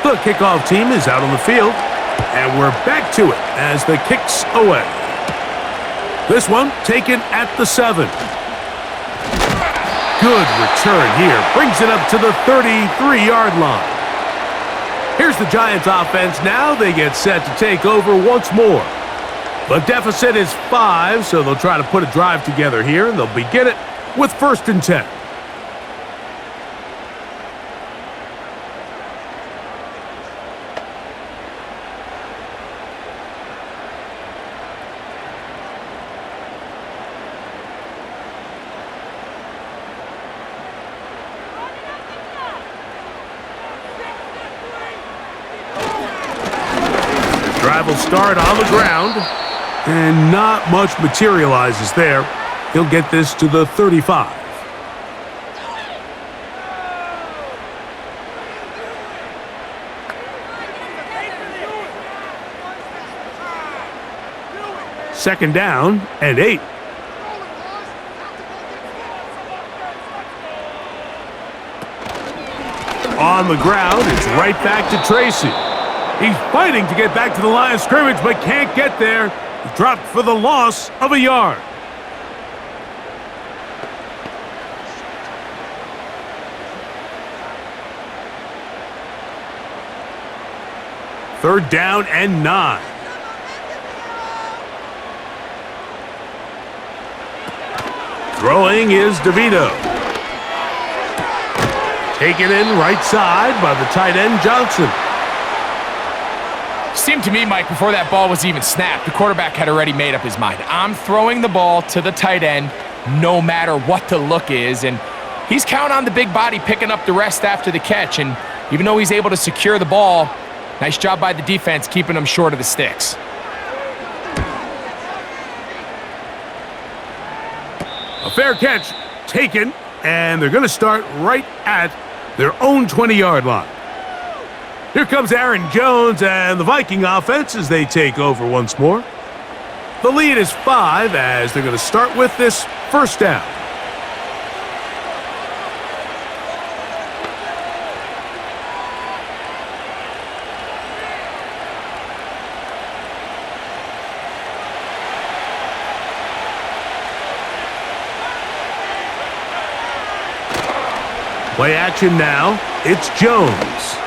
The kickoff team is out on the field, and we're back to it as the kick's away. This one taken at the 7. Good return here. Brings it up to the 33-yard line. Here's the Giants offense now. They get set to take over once more. The deficit is 5, so they'll try to put a drive together here, and they'll begin it with 1st and 10. Drive will start on the ground, and not much materializes there. He'll get this to the 35. Second down and 8. On the ground, it's right back to Tracy. He's fighting to get back to the line of scrimmage, but can't get there. He dropped for the loss of a yard. Third down and 9. Throwing is DeVito. Taken in right side by the tight end, Johnson. Seemed to me, Mike, before that ball was even snapped, the quarterback had already made up his mind. I'm throwing the ball to the tight end no matter what the look is, and he's counting on the big body picking up the rest after the catch, and even though he's able to secure the ball, nice job by the defense keeping him short of the sticks. A fair catch taken, and they're going to start right at their own 20-yard line. Here comes Aaron Jones and the Viking offense as they take over once more. The lead is 5 as they're going to start with this first down. Play action now. It's Jones.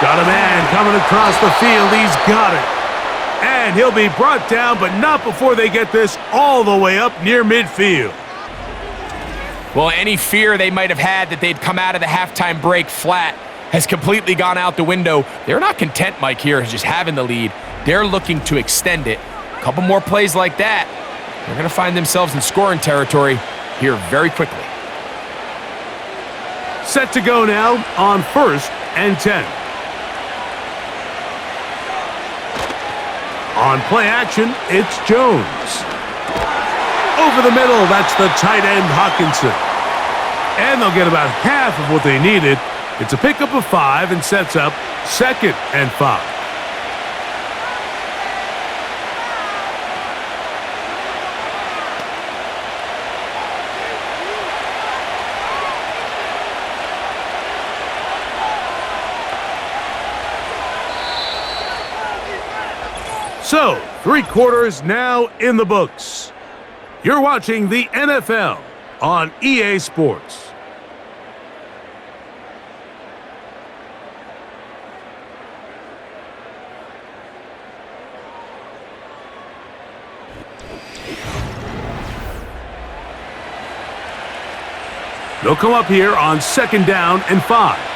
Got a man coming across the field. He's got it. And he'll be brought down, but not before they get this all the way up near midfield. Well, any fear they might have had that they'd come out of the halftime break flat has completely gone out the window. They're not content, Mike, here just having the lead. They're looking to extend it. A couple more plays like that, they're going to find themselves in scoring territory here very quickly. Set to go now on 1st and 10. On play action, it's Jones. Over the middle, that's the tight end Hawkinson. And they'll get about half of what they needed. It's a pickup of 5 and sets up 2nd and 5. So, 3 quarters now in the books. You're watching the NFL on EA Sports. They'll come up here on 2nd down and 5.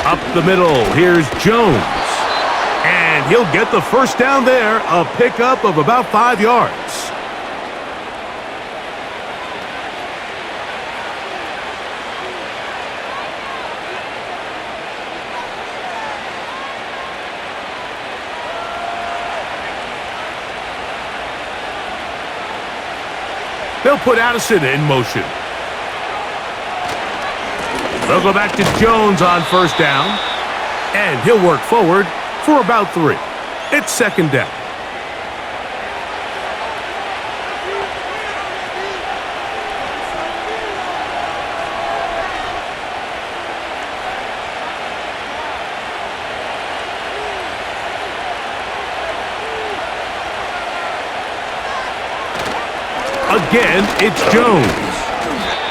Up the middle, here's Jones. And he'll get the first down there, a pickup of about 5 yards. They'll put Addison in motion. They'll go back to Jones on 1st down, and he'll work forward for about 3. It's 2nd down. Again, it's Jones.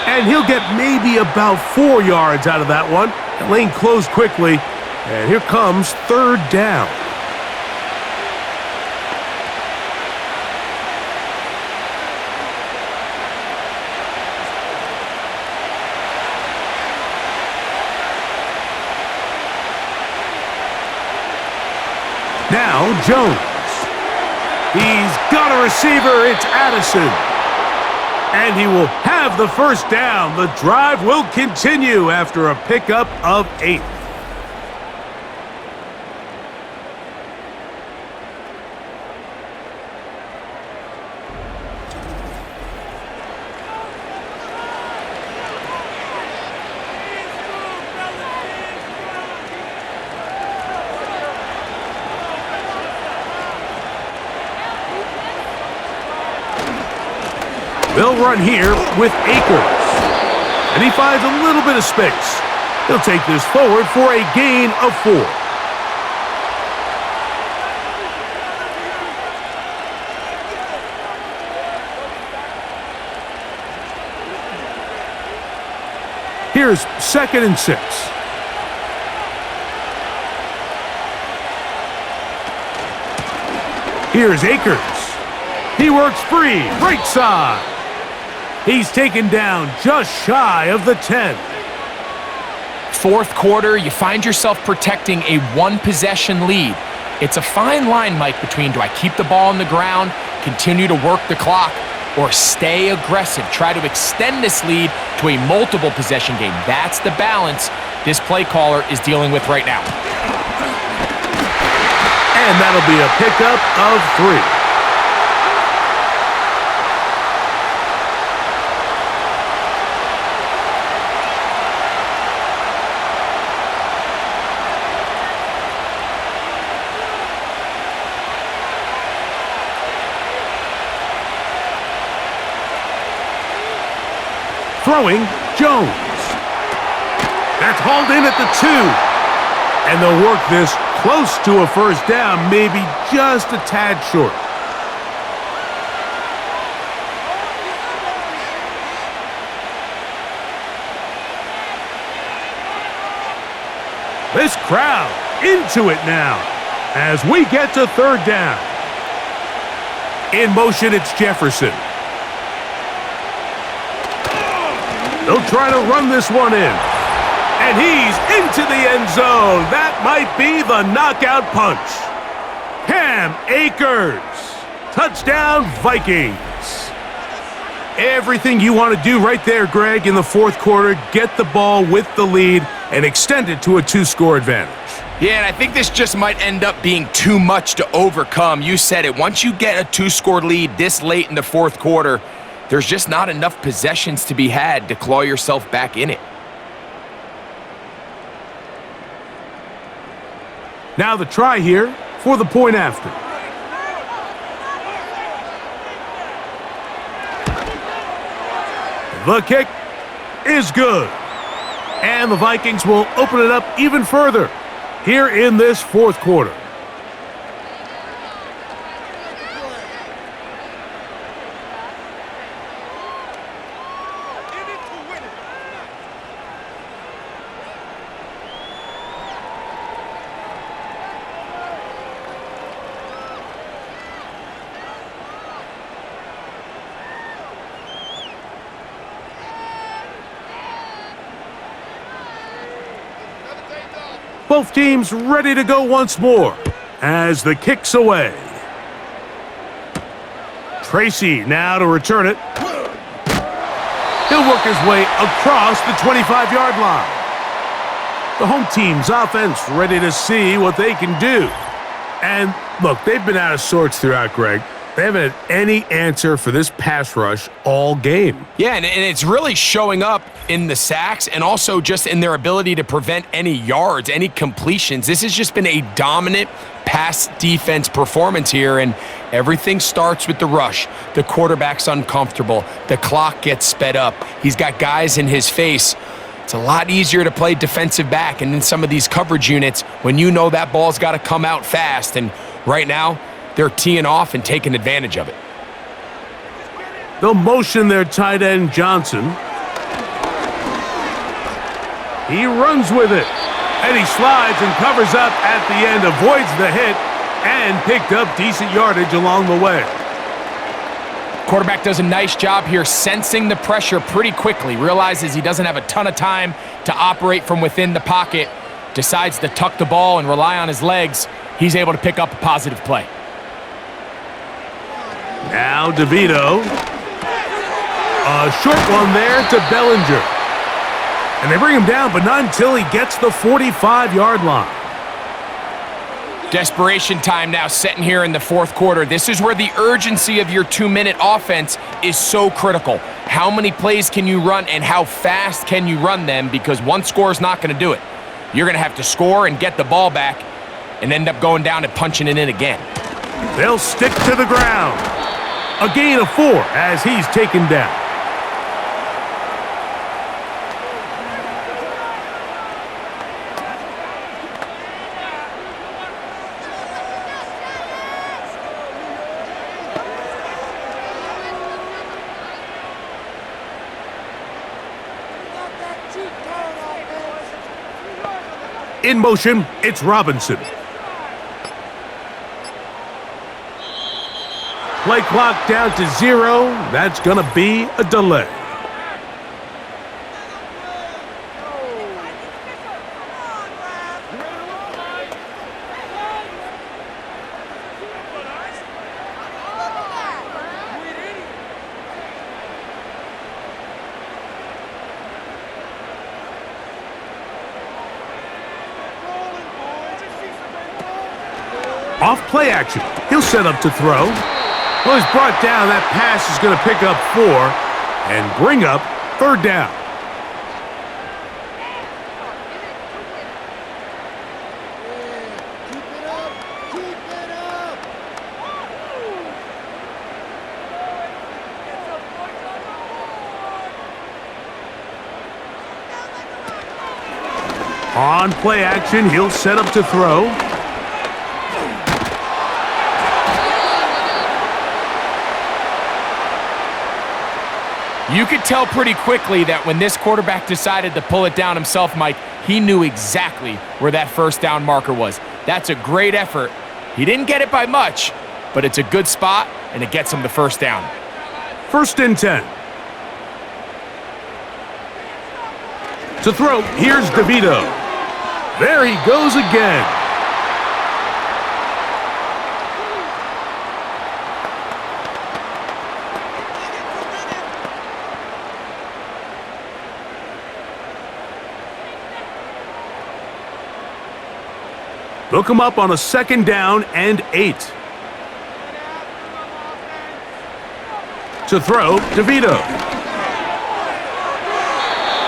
And he'll get maybe about 4 yards out of that one. The lane closed quickly, and here comes 3rd down. Now Jones. He's got a receiver. It's Addison. And he will have the first down. The drive will continue after a pickup of 8. They'll run here with Akers. And he finds a little bit of space. He'll take this forward for a gain of 4. Here's 2nd and 6. Here's Akers. He works free, right side. He's taken down just shy of the 10. Fourth quarter, you find yourself protecting a one-possession lead. It's a fine line, Mike, between do I keep the ball on the ground, continue to work the clock, or stay aggressive, try to extend this lead to a multiple-possession game. That's the balance this play caller is dealing with right now. And that'll be a pickup of 3. Throwing, Jones. That's hauled in at the 2. And they'll work this close to a first down, maybe just a tad short. This crowd into it now as we get to 3rd down. In motion, it's Jefferson. They'll try to run this one in. And he's into the end zone. That might be the knockout punch. Cam Akers. Touchdown, Vikings. Everything you want to do right there, Greg, in the 4th quarter. Get the ball with the lead and extend it to a 2-score advantage. Yeah, and I think this just might end up being too much to overcome. You said it. Once you get a 2-score lead this late in the 4th quarter, there's just not enough possessions to be had to claw yourself back in it. Now the try here for the point after. The kick is good. And the Vikings will open it up even further here in this 4th quarter. Both teams ready to go once more as the kick's away. Tracy now to return it. He'll work his way across the 25-yard line. The home team's offense ready to see what they can do. And look, they've been out of sorts throughout, Greg. They haven't had any answer for this pass rush all game. Yeah, and it's really showing up in the sacks and also just in their ability to prevent any yards, any completions. This has just been a dominant pass defense performance here, and everything starts with the rush. The quarterback's uncomfortable. The clock gets sped up. He's got guys in his face. It's a lot easier to play defensive back and in some of these coverage units when you know that ball's got to come out fast, and right now, they're teeing off and taking advantage of it. They'll motion their tight end, Johnson. He runs with it. And he slides and covers up at the end, avoids the hit, and picked up decent yardage along the way. Quarterback does a nice job here sensing the pressure pretty quickly. Realizes he doesn't have a ton of time to operate from within the pocket. Decides to tuck the ball and rely on his legs. He's able to pick up a positive play. Now DeVito. A short one there to Bellinger. And they bring him down, but not until he gets the 45-yard line. Desperation time now setting here in the fourth quarter. This is where the urgency of your 2-minute offense is so critical. How many plays can you run and how fast can you run them? Because one score is not going to do it. You're going to have to score and get the ball back and end up going down and punching it in again. They'll stick to the ground. A gain of 4 as he's taken down. In motion, it's Robinson. Play clock down to 0. That's going to be a delay. Off play action. He'll set up to throw. Well, he's brought down. That pass is going to pick up 4 and bring up 3rd down. On play action, he'll set up to throw. You could tell pretty quickly that when this quarterback decided to pull it down himself, Mike, he knew exactly where that first down marker was. That's a great effort. He didn't get it by much, but it's a good spot, and it gets him the first down. 1st and 10. To throw, here's DeVito. There he goes again. They'll come up on a 2nd down and 8. To throw, DeVito.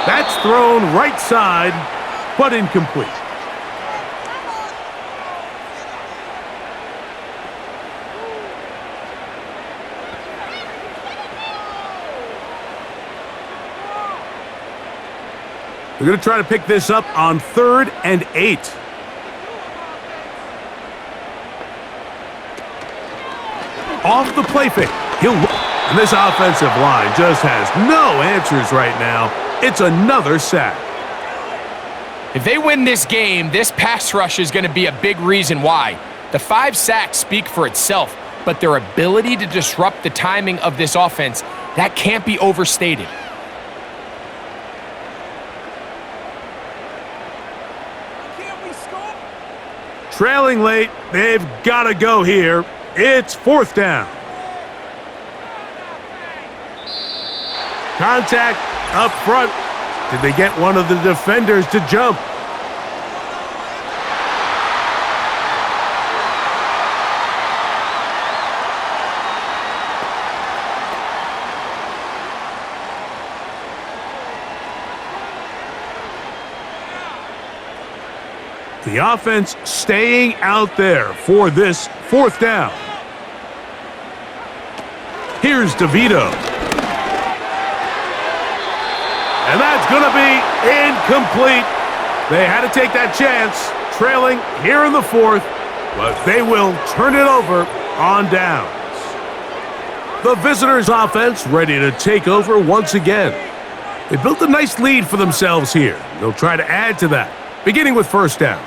That's thrown right side, but incomplete. They're going to try to pick this up on 3rd and 8. Off the play fake. And this offensive line just has no answers right now. It's another sack. If they win this game, this pass rush is going to be a big reason why. The 5 sacks speak for itself, but their ability to disrupt the timing of this offense, that can't be overstated. Trailing late, they've got to go here. It's 4th down. Contact up front. Did they get one of the defenders to jump? The offense staying out there for this 4th down. Here's DeVito. And that's going to be incomplete. They had to take that chance, trailing here in the 4th, but they will turn it over on downs. The visitors' offense ready to take over once again. They built a nice lead for themselves here. They'll try to add to that, beginning with 1st down.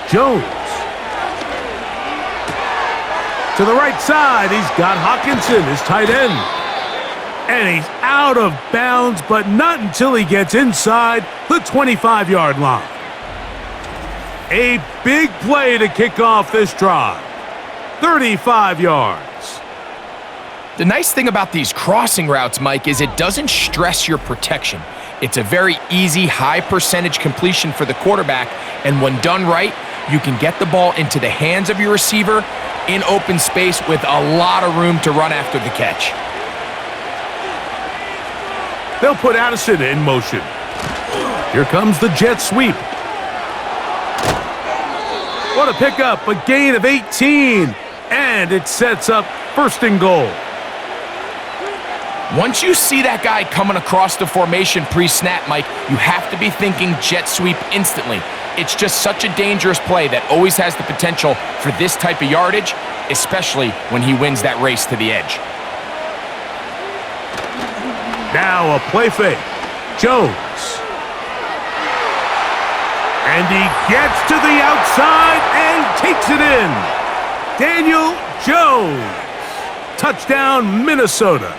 Jones. To the right side, he's got Hawkinson, his tight end. And he's out of bounds, but not until he gets inside the 25-yard line. A big play to kick off this drive. 35 yards. The nice thing about these crossing routes, Mike, is it doesn't stress your protection. It's a very easy, high percentage completion for the quarterback, and when done right, you can get the ball into the hands of your receiver in open space with a lot of room to run after the catch. They'll put Addison in motion. Here comes the jet sweep. What a pickup, a gain of 18, and it sets up first and goal. Once you see that guy coming across the formation pre-snap, Mike, you have to be thinking jet sweep instantly. It's just such a dangerous play that always has the potential for this type of yardage, especially when he wins that race to the edge. Now a play fake. Jones. And he gets to the outside and takes it in. Daniel Jones. Touchdown, Minnesota.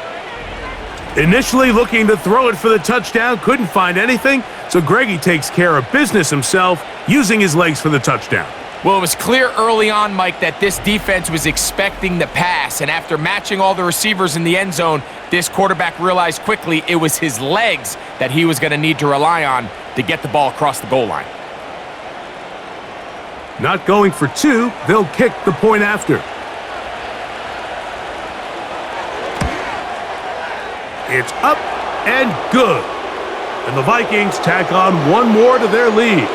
Initially looking to throw it for the touchdown, couldn't find anything, so Greggy takes care of business himself, using his legs for the touchdown. Well, it was clear early on, Mike, that this defense was expecting the pass, and after matching all the receivers in the end zone, this quarterback realized quickly it was his legs that he was going to need to rely on to get the ball across the goal line. Not going for two, they'll kick the point after. It's up and good. And the Vikings tack on one more to their lead.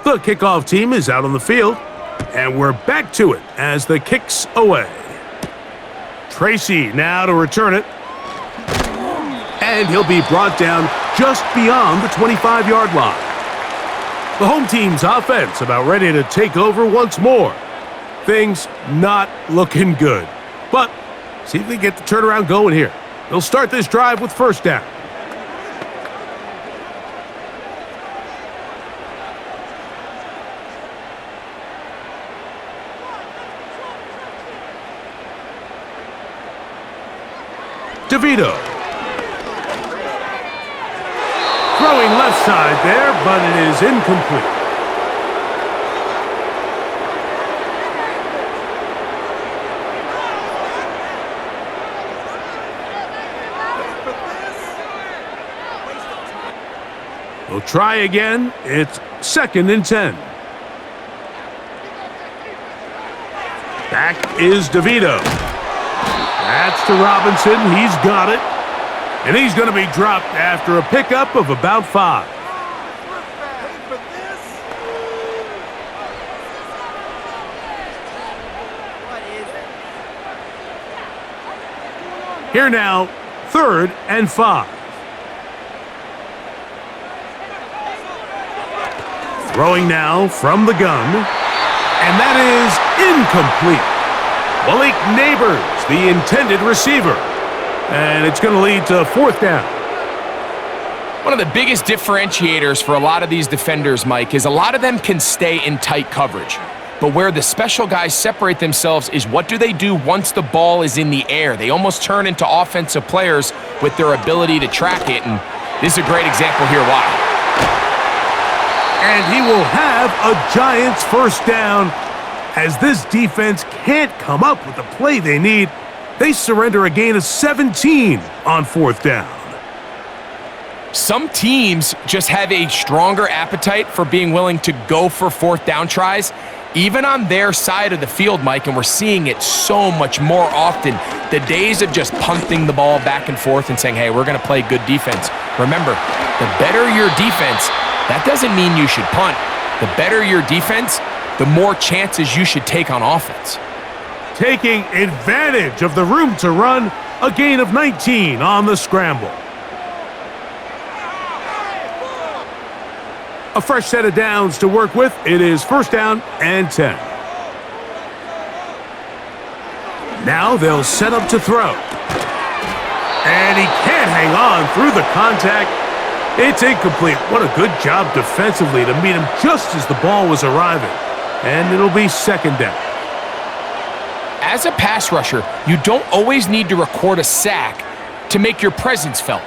The kickoff team is out on the field, and we're back to it as the kick's away. Tracy now to return it, and he'll be brought down just beyond the 25-yard line. The home team's offense about ready to take over once more. Things not looking good, but see if they get the turnaround going here. They'll start this drive with first down. DeVito. Throwing left side there, but it is incomplete. We'll try again. It's 2nd and 10. Back is DeVito. That's to Robinson. He's got it. And he's going to be dropped after a pickup of about 5. Here now, 3rd and 5. Throwing now from the gun. And that is incomplete. Malik Neighbors, the intended receiver. And it's going to lead to 4th down. One of the biggest differentiators for a lot of these defenders, Mike, is a lot of them can stay in tight coverage. But where the special guys separate themselves is what do they do once the ball is in the air? They almost turn into offensive players with their ability to track it, and this is a great example here why. And he will have a Giants first down. As this defense can't come up with the play they need, they surrender a gain of 17 on 4th down. Some teams just have a stronger appetite for being willing to go for 4th down tries, even on their side of the field, Mike, and we're seeing it so much more often. The days of just punting the ball back and forth and saying, hey, we're going to play good defense. Remember, the better your defense, that doesn't mean you should punt. The better your defense, the more chances you should take on offense. taking advantage of the room to run, a gain of 19 on the scramble. A fresh set of downs to work with. It is first down and 10. Now they'll set up to throw. And he can't hang on through the contact. It's incomplete. What a good job defensively to meet him just as the ball was arriving. And it'll be second down. As a pass rusher, you don't always need to record a sack to make your presence felt.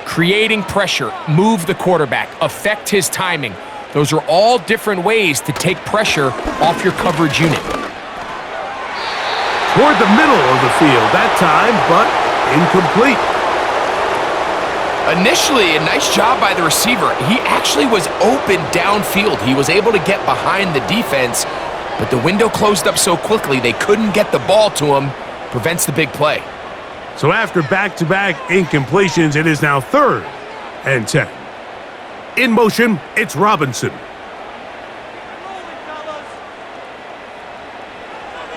Creating pressure, move the quarterback, affect his timing. Those are all different ways to take pressure off your coverage unit. Toward the middle of the field that time, but incomplete. Initially, a nice job by the receiver. He actually was open downfield. He was able to get behind the defense, but the window closed up so quickly they couldn't get the ball to him. Prevents the big play. So after back-to-back incompletions, it is now third and 10. In motion, it's Robinson.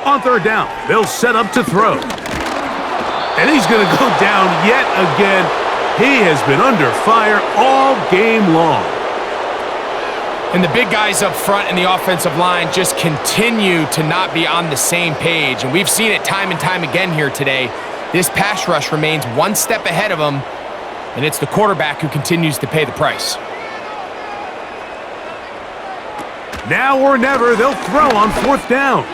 On third down, they'll set up to throw. And he's going to go down yet again. He has been under fire all game long. And the big guys up front in the offensive line just continue to not be on the same page. And we've seen it time and time again here today. This pass rush remains one step ahead of him, and it's the quarterback who continues to pay the price. Now or never, they'll throw on fourth down.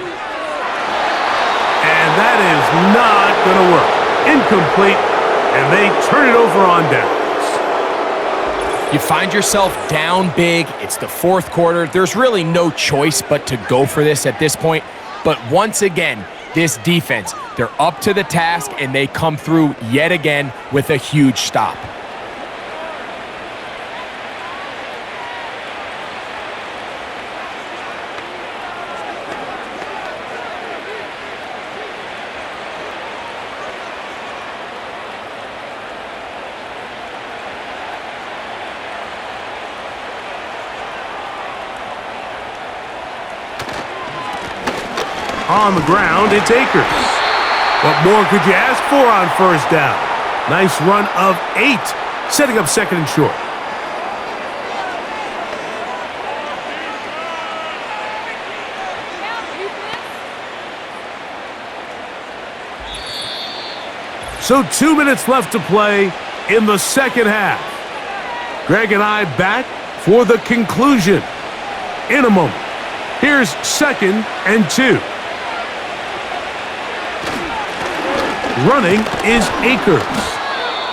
And that is not going to work. Incomplete, and they turn it over on downs. You find yourself down big. It's the fourth quarter. There's really no choice but to go for this at this point. But once again, this defense, they're up to the task, and they come through yet again with a huge stop. On the ground, it's Akers. What more could you ask for on first down? Nice run of 8, setting up second and short. So 2 minutes left to play in the second half. Greg and I back for the conclusion in a moment. Here's second and 2. Running is Akers.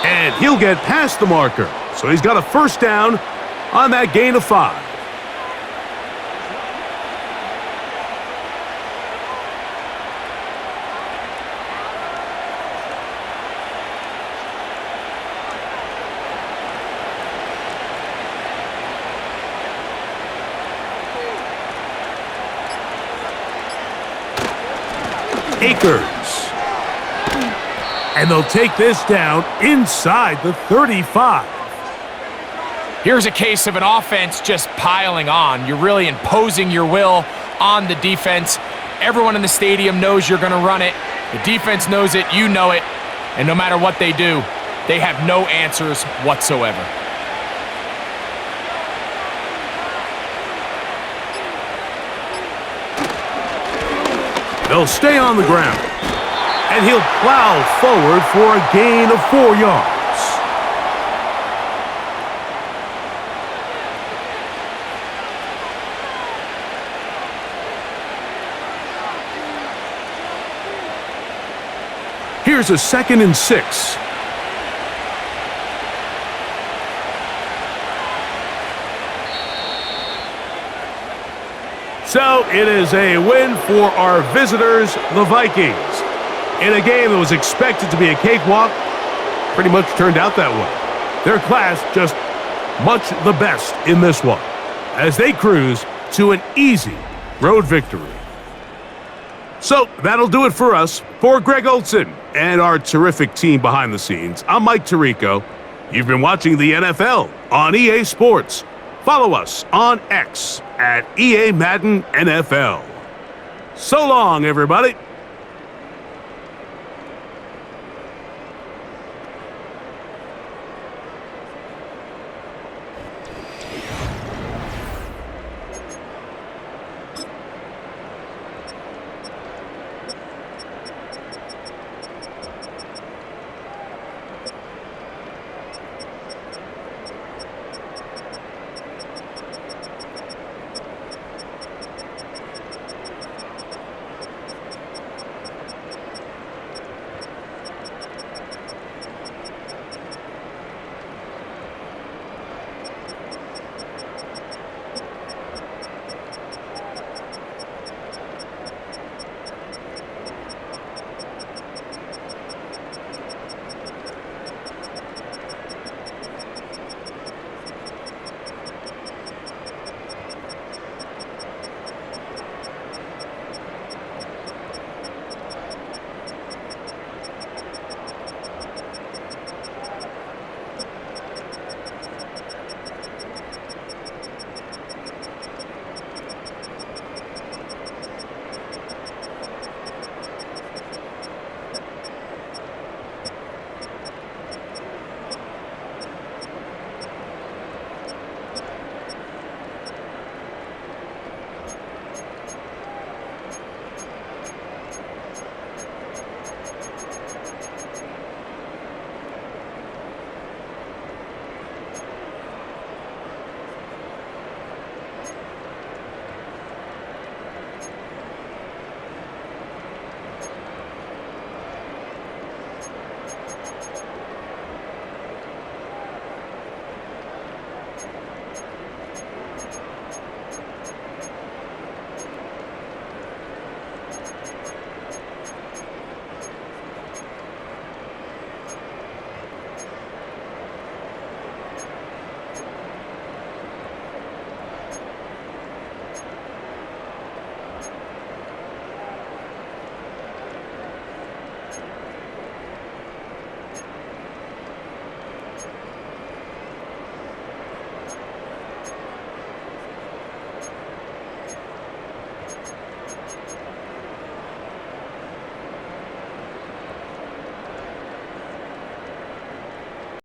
And he'll get past the marker. So he's got a first down on that gain of 5. Akers. And they'll take this down inside the 35. Here's a case of an offense just piling on. You're really imposing your will on the defense. Everyone in the stadium knows you're going to run it. The defense knows it, you know it. And no matter what they do, they have no answers whatsoever. They'll stay on the ground. And he'll plow forward for a gain of 4 yards. Here's a second and 6. So it is a win for our visitors, the Vikings. In a game that was expected to be a cakewalk, pretty much turned out that way. Their class just much the best in this one, as they cruise to an easy road victory. So that'll do it for us. For Greg Olson and our terrific team behind the scenes, I'm Mike Tirico. You've been watching the NFL on EA Sports. Follow us on X at EA Madden NFL. So long, everybody.